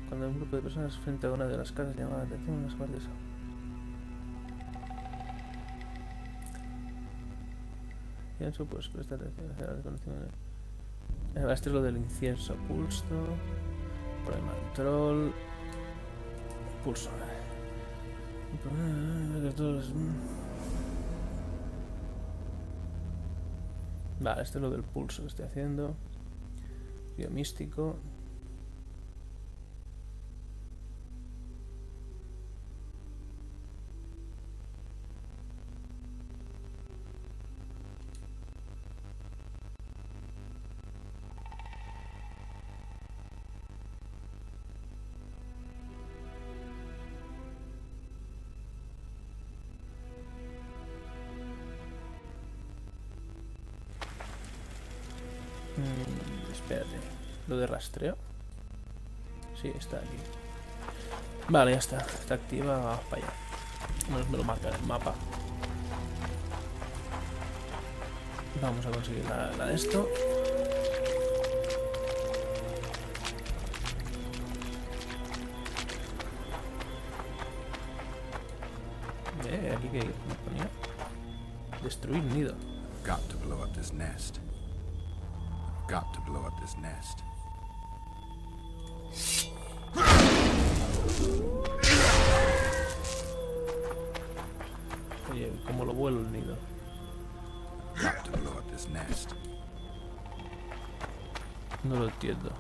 Cuando un grupo de personas frente a una de las casas llama la atención unas partes. Pienso, pues presta atención a la conocimiento. Este es lo del incienso, pulso, problema del troll, pulso. Vale, este es lo del pulso que estoy haciendo. Río místico. Espérate, lo de rastreo. Sí, está aquí. Vale, ya está. Está activa, vamos para allá. Bueno, me lo marca en el mapa. Vamos a conseguir la de esto. Aquí que me ponía. Destruir nido.
Got to blow up this nest. Got to blow up this nest.
Oye, ¿cómo lo vuelo el nido?
Got to blow up this nest.
No lo entiendo.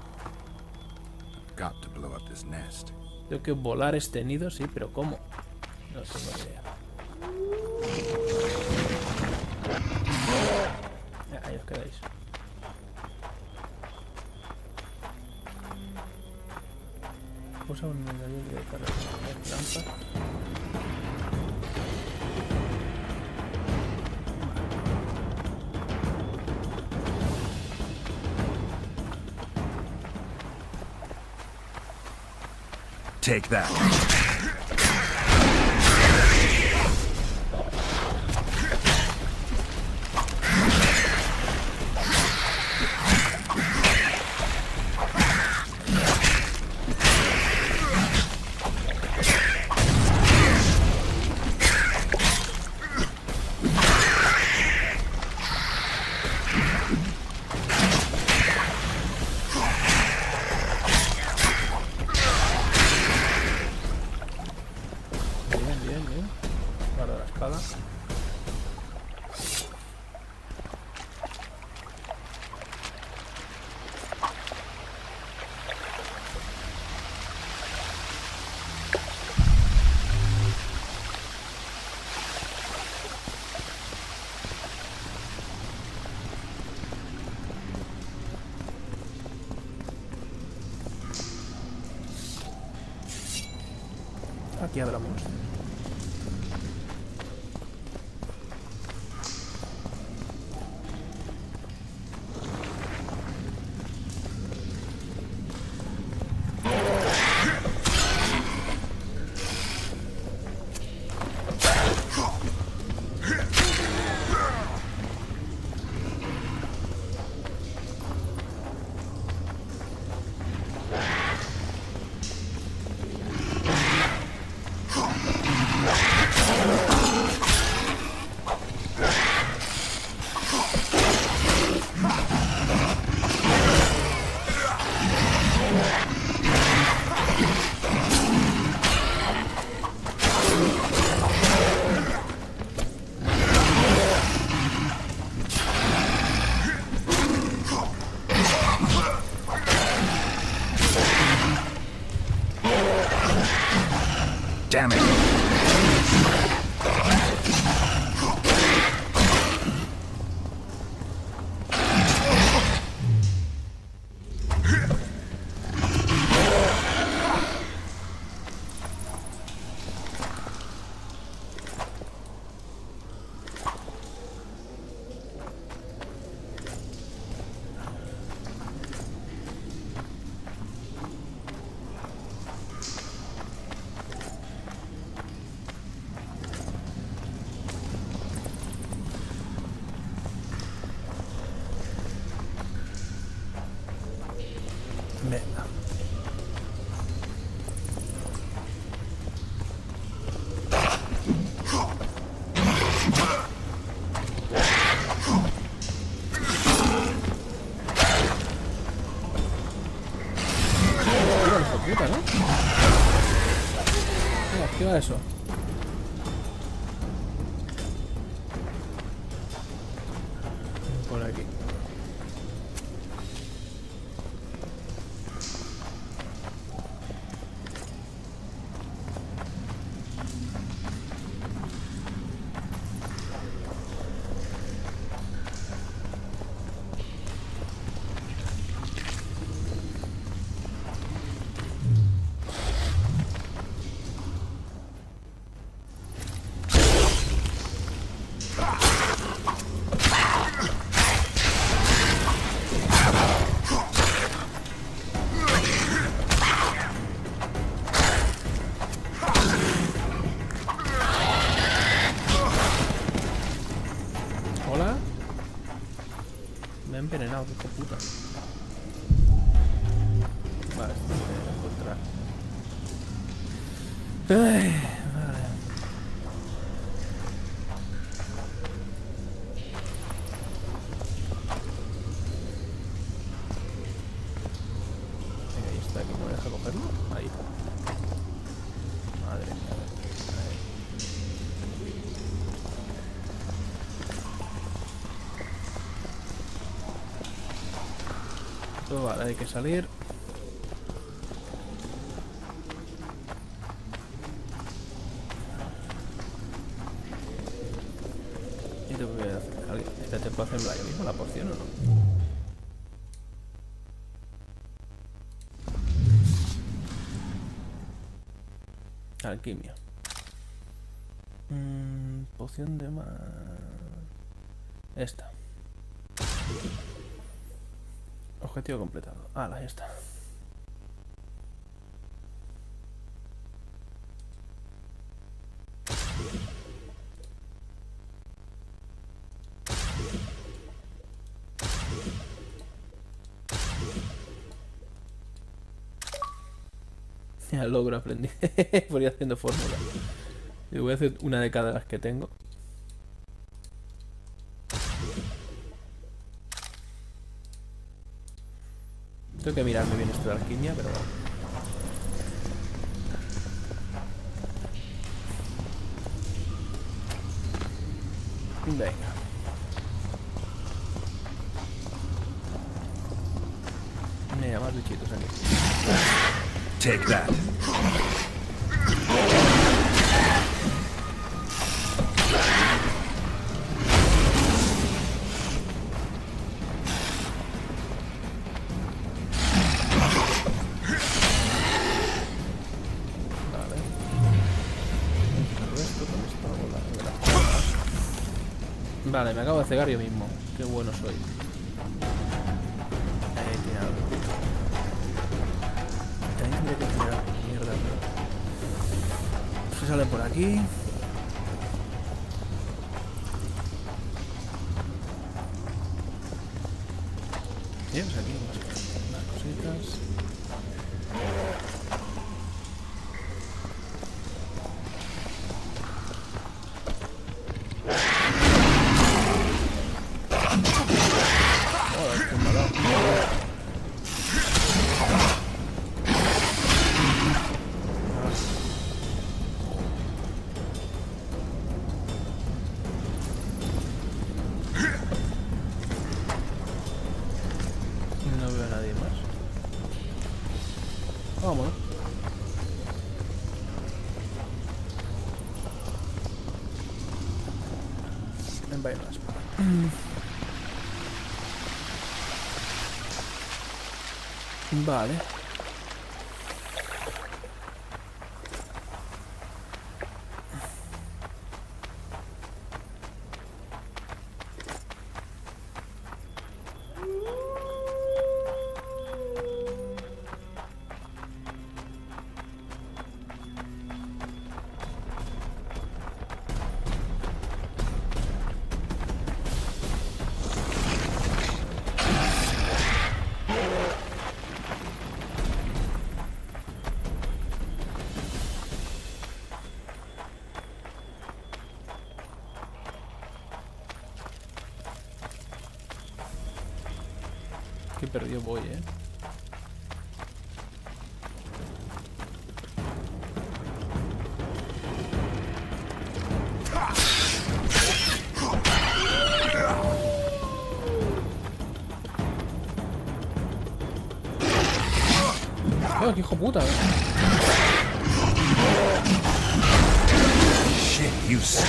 Got to blow up this nest.
Tengo que volar este nido, sí, pero ¿cómo? No tengo ni idea. Ahí os quedáis. Usa un medallón de carga de trampa.
Take that.
Aquí hablamos. envenenado, que hijo puta. Vale, esto lo voy a encontrar. Ay, vale. Venga, ahí está, aquí no me deja cogerlo. Ahí está. Madre mía. Pues vale, hay que salir. ¿Y te voy a hacer? Espérate, ¿puedo hacerlo yo mismo la poción o no? Alquimia. Poción de más... Esta. Objetivo completado. Ah, ya está. Ya logro aprendí. Voy haciendo fórmula. Yo voy a hacer una de cada las que tengo. Tengo que mirarme bien esto de alquimia, pero bueno. Venga. Mira, más bichitos aquí.
Take that.
Vale, me acabo de cegar yo mismo. Qué bueno soy. Tirado. Tendré que tirar mierda. Se sale por aquí. Bien, pues aquí unas cositas. Vámonos. En vaina la espada. Vale. Qué perdido voy, Oh, qué hijo puta,
Shit, you stink.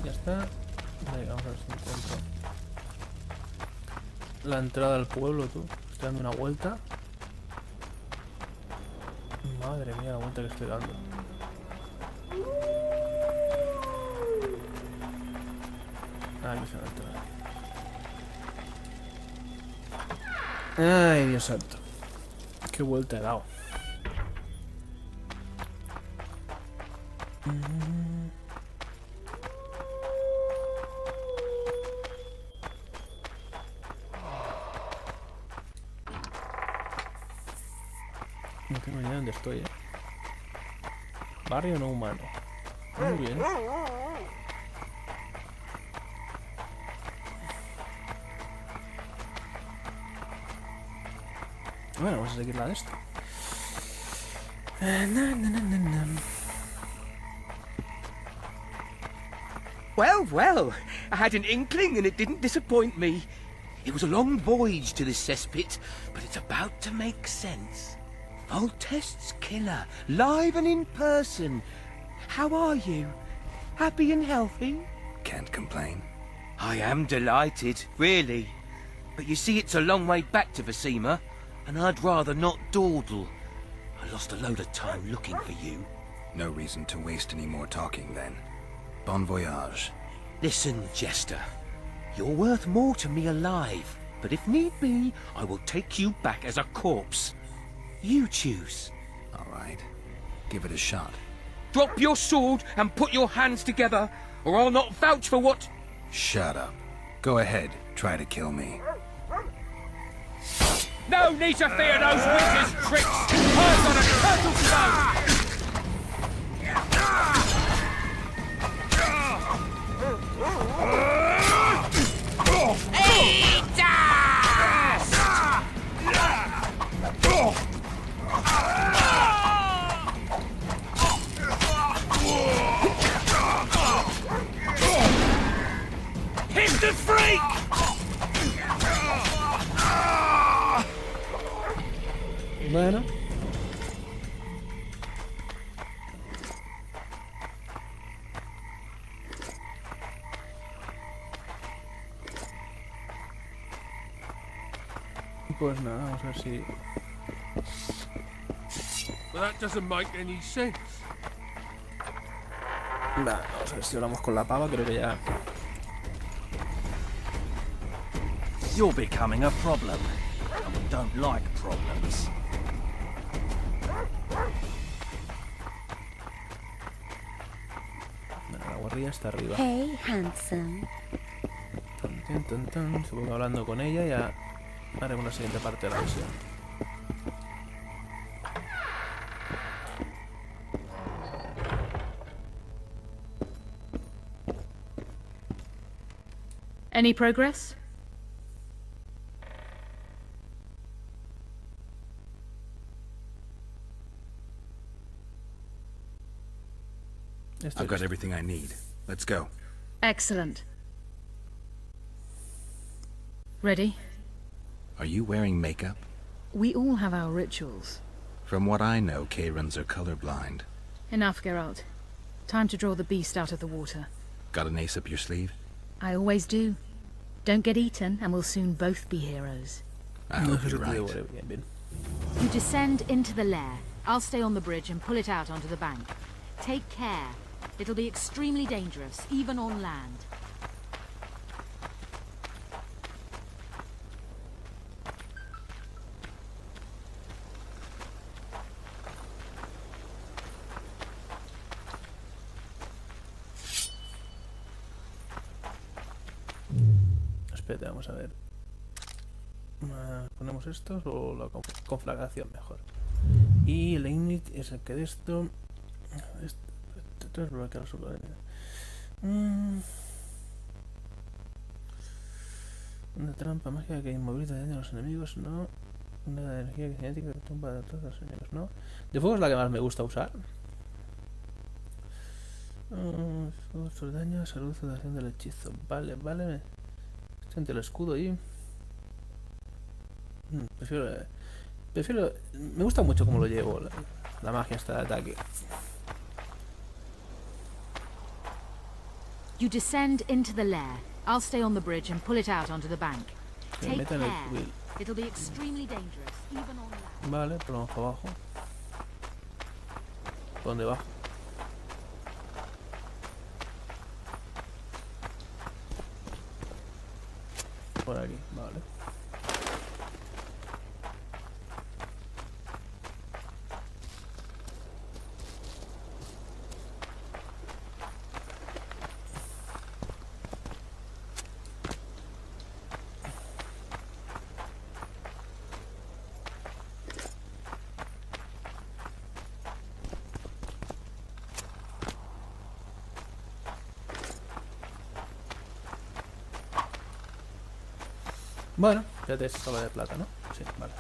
Ya está. Venga, vamos a ver si encuentro la entrada al pueblo, tú. Estoy dando una vuelta. Madre mía, la vuelta que estoy dando. Aquí está la entrada. Ay, Dios santo. Qué vuelta he dado. No tengo ni idea de dónde estoy, Barrio no humano. Muy bien. Bueno, vamos a seguir la de esto.
Well, well, I had an inkling and it didn't disappoint me. It was a long voyage to this cesspit, but it's about to make sense. Voltest's killer, live and in person. How are you? Happy and healthy?
Can't complain.
I am delighted, really. But you see, it's a long way back to Visima, and I'd rather not dawdle. I lost a load of time looking for you.
No reason to waste any more talking, then. Bon voyage.
Listen, Jester. You're worth more to me alive, but if need be, I will take you back as a corpse. You choose.
All right. Give it a shot.
Drop your sword and put your hands together, or I'll not vouch for what...
Shut up. Go ahead. Try to kill me.
No need to fear those witches' tricks! I've got a turtle stone! Eat us! Hit the freak!
Bueno. Pues nada, vamos a ver si...
Well, that doesn't make any sense.
Vale, vamos a ver si hablamos con la pava, creo que ya...
You're becoming a problem, and we don't like problems.
Bueno, la guardia está arriba.
Hey, handsome.
Supongo que hablando con ella ya haremos la siguiente parte de la misión.
Any progress?
I've got everything I need. Let's go.
Excellent. Ready?
Are you wearing makeup?
We all have our rituals.
From what I know, KAYRANs are colorblind.
Enough, Geralt. Time to draw the beast out of the water.
Got an ace up your sleeve?
I always do. Don't get eaten, and we'll soon both be heroes.
I hope you're right.
You descend into the lair. I'll stay on the bridge and pull it out onto the bank. Take care. It'll be extremely dangerous, even on land.
Espérate, vamos a ver. ¿Ponemos estos o la conflagración mejor? Y el init es el que de esto... Esto es bloquear solo. Una trampa mágica que inmoviliza a los enemigos, no. Una energía cinética que tumba a todos los enemigos, no. De fuego es la que más me gusta usar. Otro daño, salud, duración del hechizo. Vale, vale. Estoy ante el escudo y... Prefiero... Me gusta mucho cómo lo llevo, la magia esta de ataque.
You descend into the lair. I'll stay on the bridge and pull it out onto the bank.
Me
Take
meto en el
care.
cubil.
It'll be extremely dangerous, even on land.
Vale, por vamos para abajo. ¿Por dónde bajo? Por aquí, vale. Bueno, ya te solo de plata, ¿no? Sí, vale.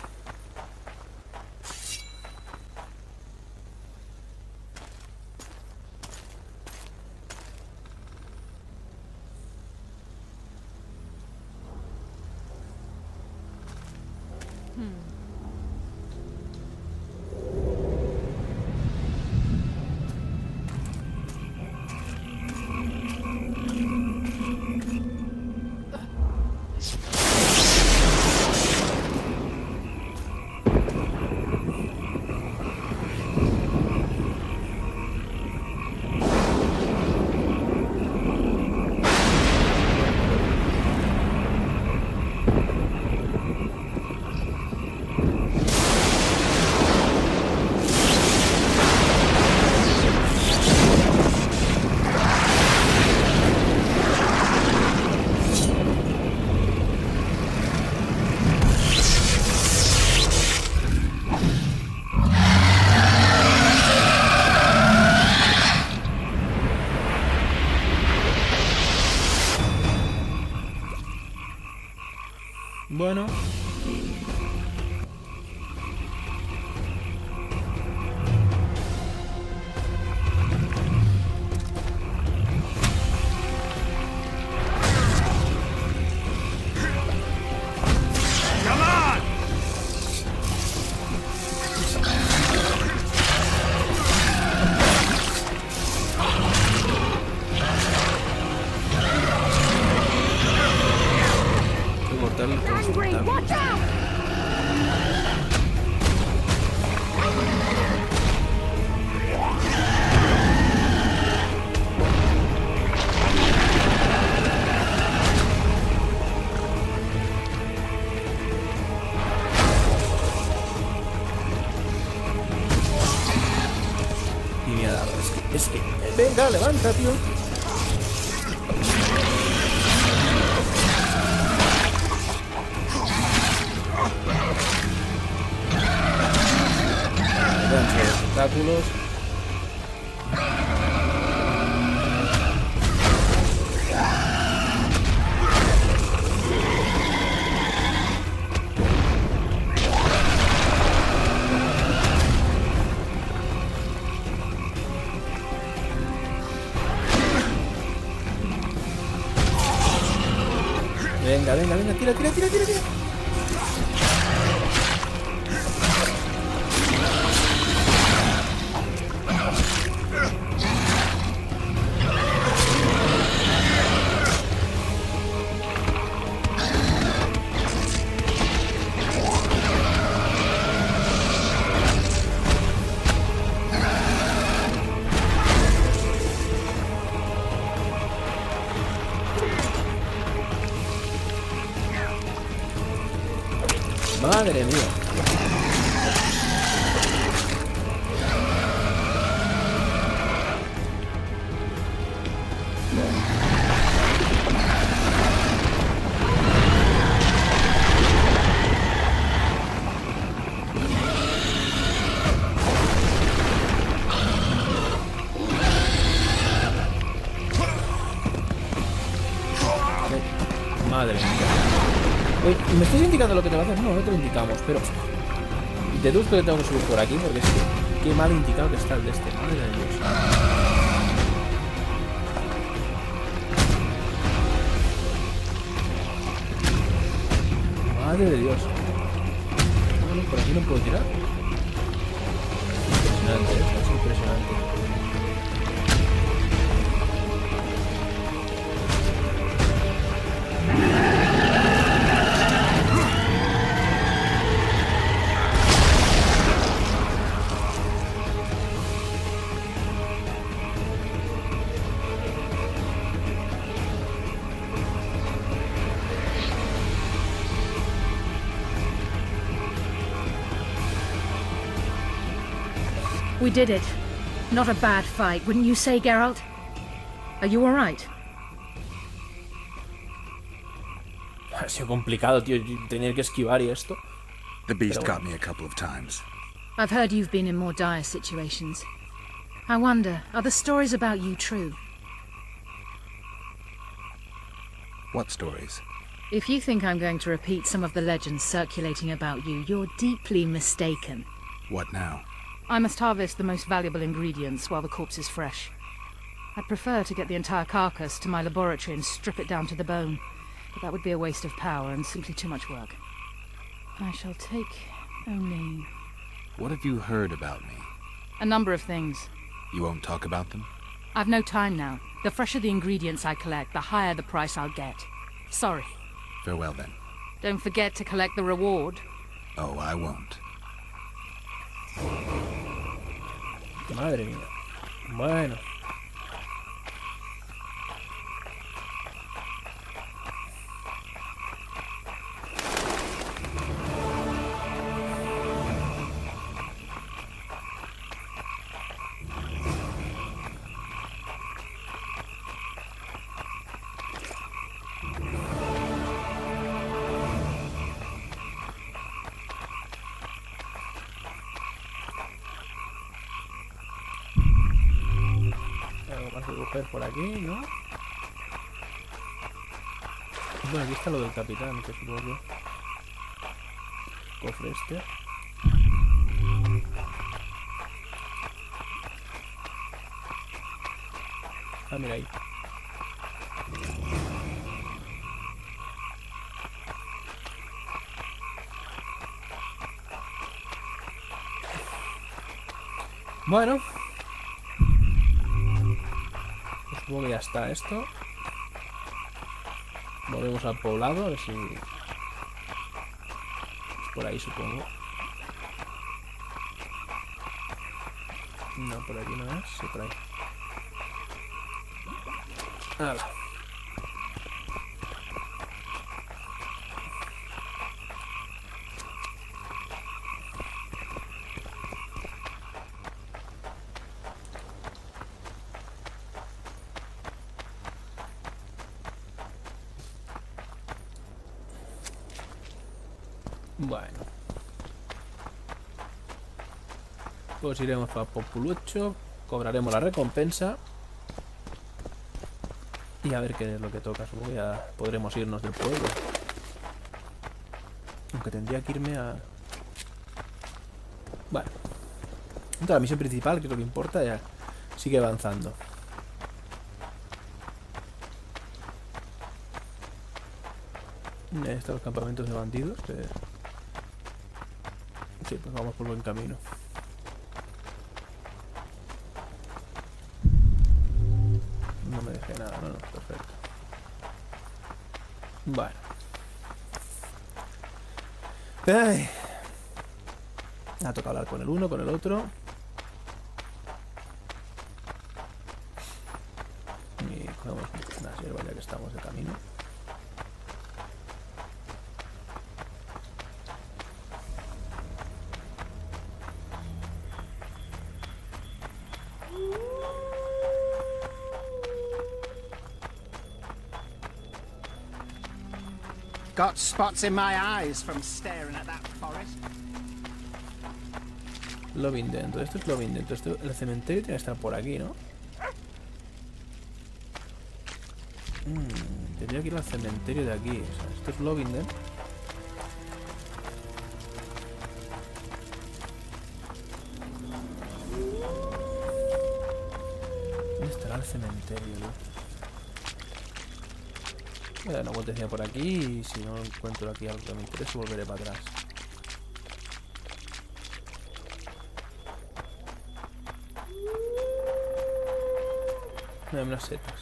Bueno.
Come on!
Angry, watch out!
Y me ha dado, es que... Venga, levanta, tío. Obstáculos. Venga, venga, venga, tira, tira, tira, tira, tira. Madre mía. Madre mía. Oye, ¿me estás indicando lo que te va a hacer? No, no te lo indicamos, pero... Deduzco que tengo que subir por aquí porque es que... Qué mal indicado que está el de este. Madre de Dios. Madre de Dios. Bueno, por aquí no puedo tirar. Impresionante, es impresionante.
We did it. Not a bad fight, wouldn't you say, Geralt? Are you all right?
Ha sido complicado, tío, tener que esquivar y esto.
The beast got me a couple of times.
I've heard you've been in more dire situations. I wonder, are the stories about you true?
What stories?
If you think I'm going to repeat some of the legends circulating about you, you're deeply mistaken.
What now?
I must harvest the most valuable ingredients while the corpse is fresh. I'd prefer to get the entire carcass to my laboratory and strip it down to the bone, but that would be a waste of power and simply too much work. I shall take only...
What have you heard about me?
a number of things.
You won't talk about them?
I've no time now. The fresher the ingredients I collect, the higher the price I'll get. Sorry.
Farewell then.
Don't forget to collect the reward.
Oh, I won't.
Madre mía. Bueno. Por aquí, ¿no? Bueno, aquí está lo del capitán, que supongo. Cofre este. Ah, mira ahí. Bueno. Supongo que ya está esto. Volvemos al poblado, a ver si... es por ahí, supongo. No, por aquí no es. Sí, por ahí. Hala. Bueno, pues iremos para Populucho, cobraremos la recompensa y a ver qué es lo que toca. Supongo que ya podremos irnos del pueblo, aunque tendría que irme a... Bueno, entonces la misión principal, que es lo que importa, ya sigue avanzando. Ahí están los campamentos de bandidos. Sí, pues vamos por buen camino. No me dejé nada, no, perfecto. Bueno. Ay. Ha tocado hablar con el uno, con el otro. Y cogemos una hierba ya que estamos de camino.
Got spots in my eyes from staring at that forest.
Lovinden, esto es Lovinden. El cementerio tiene que estar por aquí, ¿no? Tendría que ir al cementerio de aquí. O sea, esto es Lovinden. ¿Dónde estará el cementerio, ¿no? Voy a dar una vueltecilla por aquí y si no encuentro aquí algo que me interese volveré para atrás. Me dan unas setas.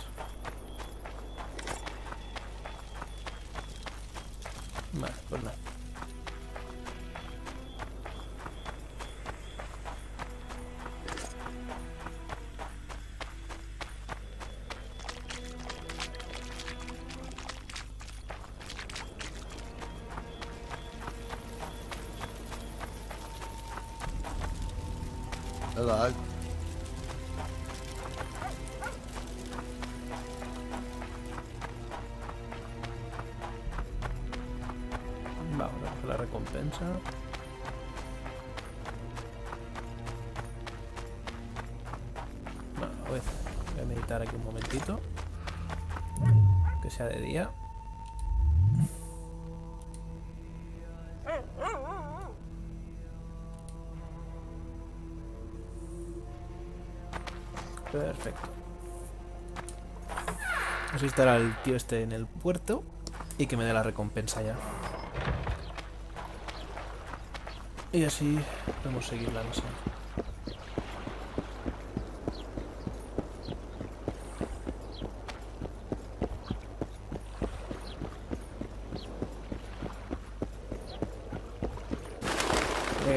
Vale, pues nada.
Hello.
Vamos a coger la recompensa. Bueno, voy a meditar aquí un momentito. Que sea de día. Perfecto. Así estará el tío este en el puerto y que me dé la recompensa ya. Y así podemos seguir la misión.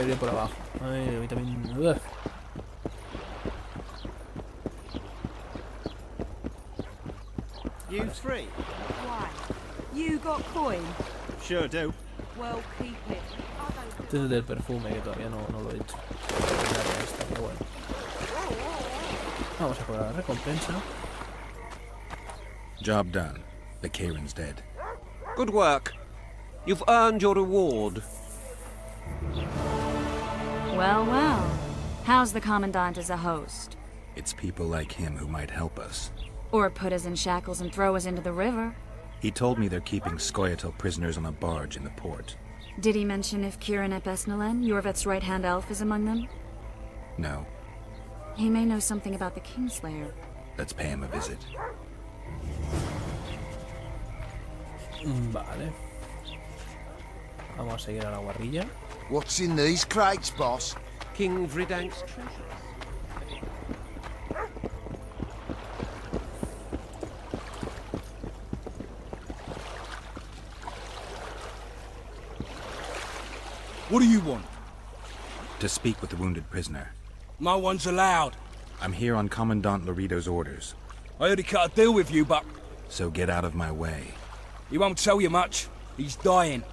Bien por abajo. Ay, a mí también. Ugh.
You free?
Why? You got coin?
Sure do.
Well, keep it.
Este es el del perfume que todavía no lo he hecho. Pero bueno. Vamos a cobrar la recompensa.
Job done. The KAYRAN's dead.
Good work. You've earned your reward.
Well, well. How's the Commandant as a host?
It's people like him who might help us.
Or put us in shackles and throw us into the river.
He told me they're keeping Skoyatel prisoners on a barge in the port.
Did he mention if KAYRAN ep Esnalen, Yorveth's right-hand elf, is among them?
No.
He may know something about the Kingslayer.
Let's pay him a visit.
Vale. Vamos a seguir a la guarrilla.
What's in these crates, boss?
King Vridank's treasure.
What do you want?
To speak with the wounded prisoner.
No one's allowed.
I'm here on Commandant Laredo's orders.
I heard he cut a deal with you, but...
So get out of my way.
He won't tell you much. He's dying.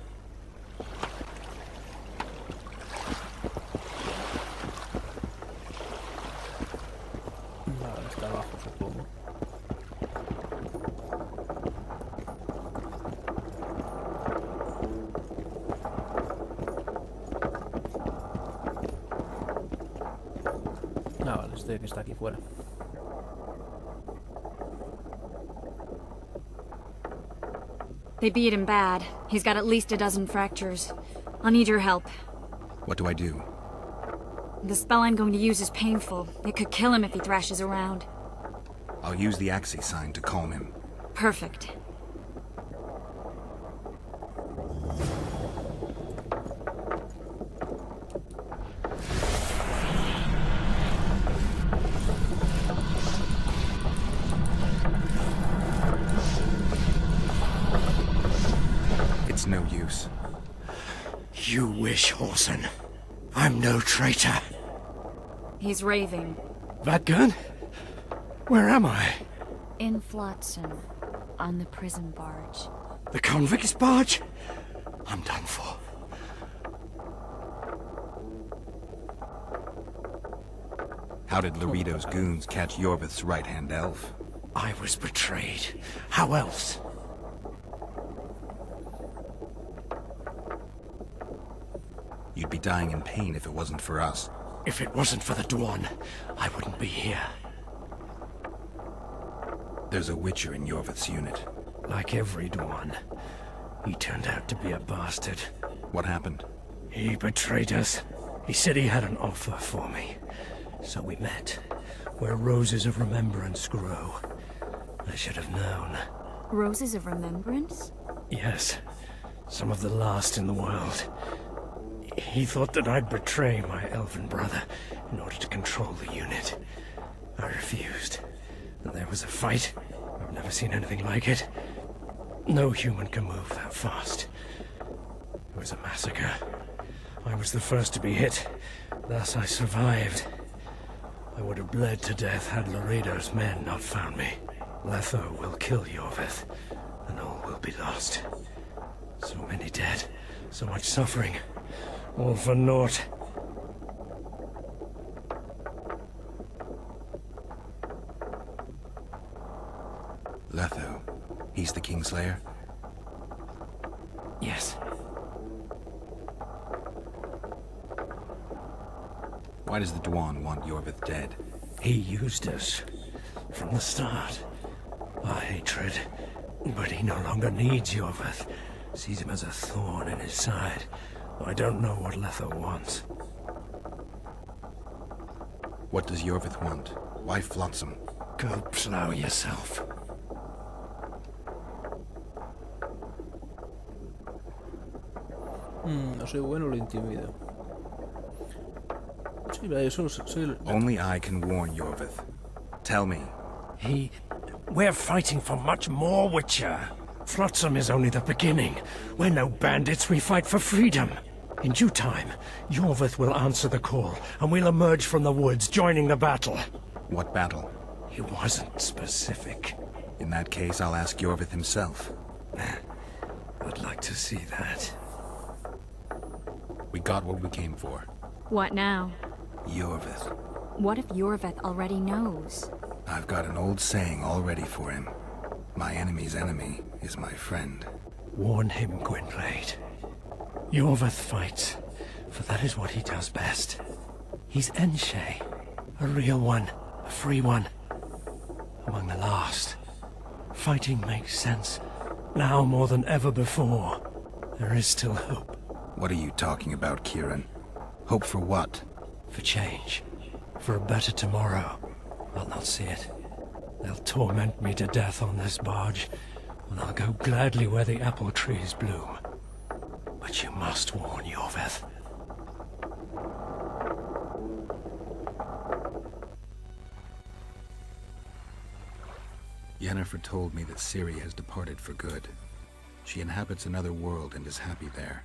Vale, está abajo, supongo. Ah, vale, este que está aquí fuera.
They beat him bad. He's got at least a dozen fractures. I'll need your help.
What do I do?
The spell I'm going to use is painful. It could kill him if he thrashes around.
I'll use the Axie sign to calm him.
Perfect.
It's no use.
You wish, Horson. I'm no traitor.
He's raving.
That gun? Where am I?
In Flotsam. On the prison barge.
The convict's barge? I'm done for.
How did Laredo's goons catch Yorveth's right-hand elf?
I was betrayed. How else?
You'd be dying in pain if it wasn't for us.
If it wasn't for the Dwan, I wouldn't be here.
There's a Witcher in Yorveth's unit.
Like every Dwan, he turned out to be a bastard.
What happened?
He betrayed us. He said he had an offer for me. So we met, where roses of remembrance grow. I should have known.
Roses of remembrance?
Yes, some of the last in the world. He thought that I'd betray my elven brother in order to control the unit. I refused. And there was a fight. I've never seen anything like it. No human can move that fast. It was a massacre. I was the first to be hit. Thus I survived. I would have bled to death had Laredo's men not found me. Letho will kill Yorveth, and all will be lost. So many dead, so much suffering. All for naught.
He's the Kingslayer?
Yes.
Why does the Dwan want Yorvith dead?
He used us from the start. Our hatred. But he no longer needs Yorvith. Sees him as a thorn in his side. I don't know what Letho wants.
What does Yorvith want? Why Flotsam?
Go plow yourself.
No soy bueno, lo intimido. Sí, eso soy...
Only I can warn Yorvith. Tell me.
We're fighting for much more, Witcher. Flotsam is only the beginning. We're no bandits, we fight for freedom. In due time, Yorvith will answer the call, and we'll emerge from the woods, joining the battle.
What battle?
He wasn't specific.
In that case, I'll ask Yorvith himself.
I'd like to see that.
We got what we came for.
What now?
Yorvith.
What if Yorvith already knows?
I've got an old saying all ready for him. My enemy's enemy is my friend.
Warn him, Gwynblade. Yorvith fights, for that is what he does best. He's Enshe, a real one, a free one. Among the last. Fighting makes sense. Now more than ever before. There is still hope.
What are you talking about, KAYRAN? Hope for what?
For change. For a better tomorrow. I'll not see it. They'll torment me to death on this barge, and I'll go gladly where the apple trees bloom. But you must warn Yorvith.
Yennefer told me that Ciri has departed for good. She inhabits another world and is happy there.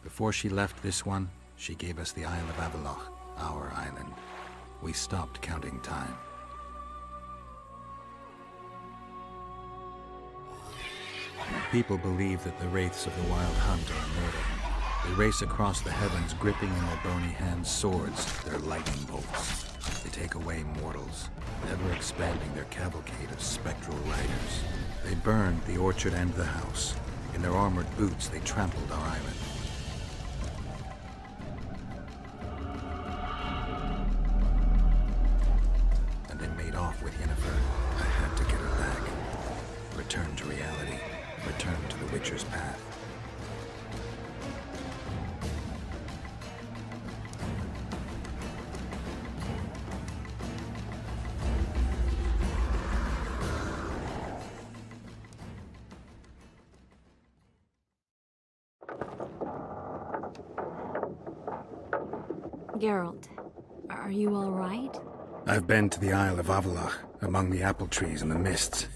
Before she left this one, she gave us the Isle of Avallac'h, our island. We stopped counting time. People believe that the wraiths of the Wild Hunt are immortal. They race across the heavens, gripping in their bony hands swords, their lightning bolts. They take away mortals, ever expanding their cavalcade of spectral riders. They burned the orchard and the house. In their armored boots, they trampled our island. And they made off with Yennefer. I had to get her back. Return to reality. Return to the Witcher's path.
Geralt, are you all right?
I've been to the Isle of Avallac'h, among the apple trees and the mists.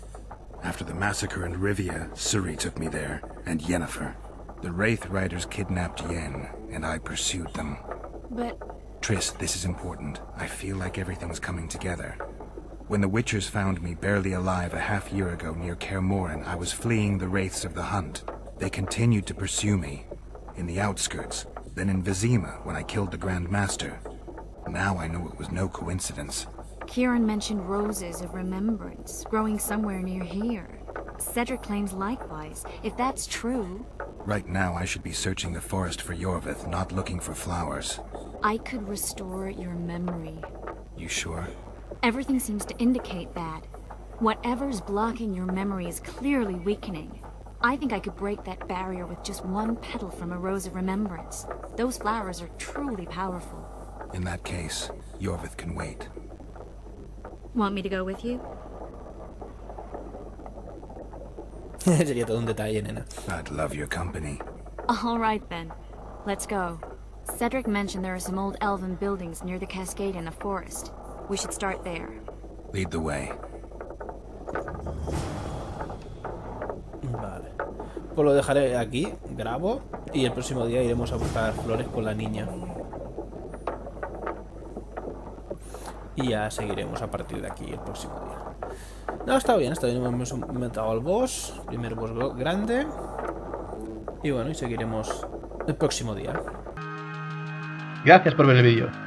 After the massacre in Rivia, Ciri took me there, and Yennefer. The Wraith Riders kidnapped Yen, and I pursued them.
But...
Triss, this is important. I feel like everything's coming together. When the Witchers found me barely alive a half-year ago near Kaer Morhen, I was fleeing the Wraiths of the Hunt. They continued to pursue me, in the outskirts, then in Vizima when I killed the Grand Master. Now I know it was no coincidence.
KAYRAN mentioned roses of remembrance, growing somewhere near here. Cedric claims likewise. If that's true...
Right now I should be searching the forest for Yorvith, not looking for flowers.
I could restore your memory.
You sure?
Everything seems to indicate that. Whatever's blocking your memory is clearly weakening. I think I could break that barrier with just one petal from a rose of remembrance. Those flowers are truly powerful.
In that case, Yorvith can wait.
Want me to go with you?
Sería todo un detalle, nena.
I'd love your company.
All right then. Let's go. Cedric mentioned there are some old elven buildings near the cascade in the forest. We should start there.
Lead the way.
Vale. Pues lo dejaré aquí, grabo, y el próximo día iremos a buscar flores con la niña. Y ya seguiremos a partir de aquí el próximo día. No, está bien, hemos matado al boss, primer boss grande. Y bueno, y seguiremos el próximo día.
Gracias por ver el vídeo.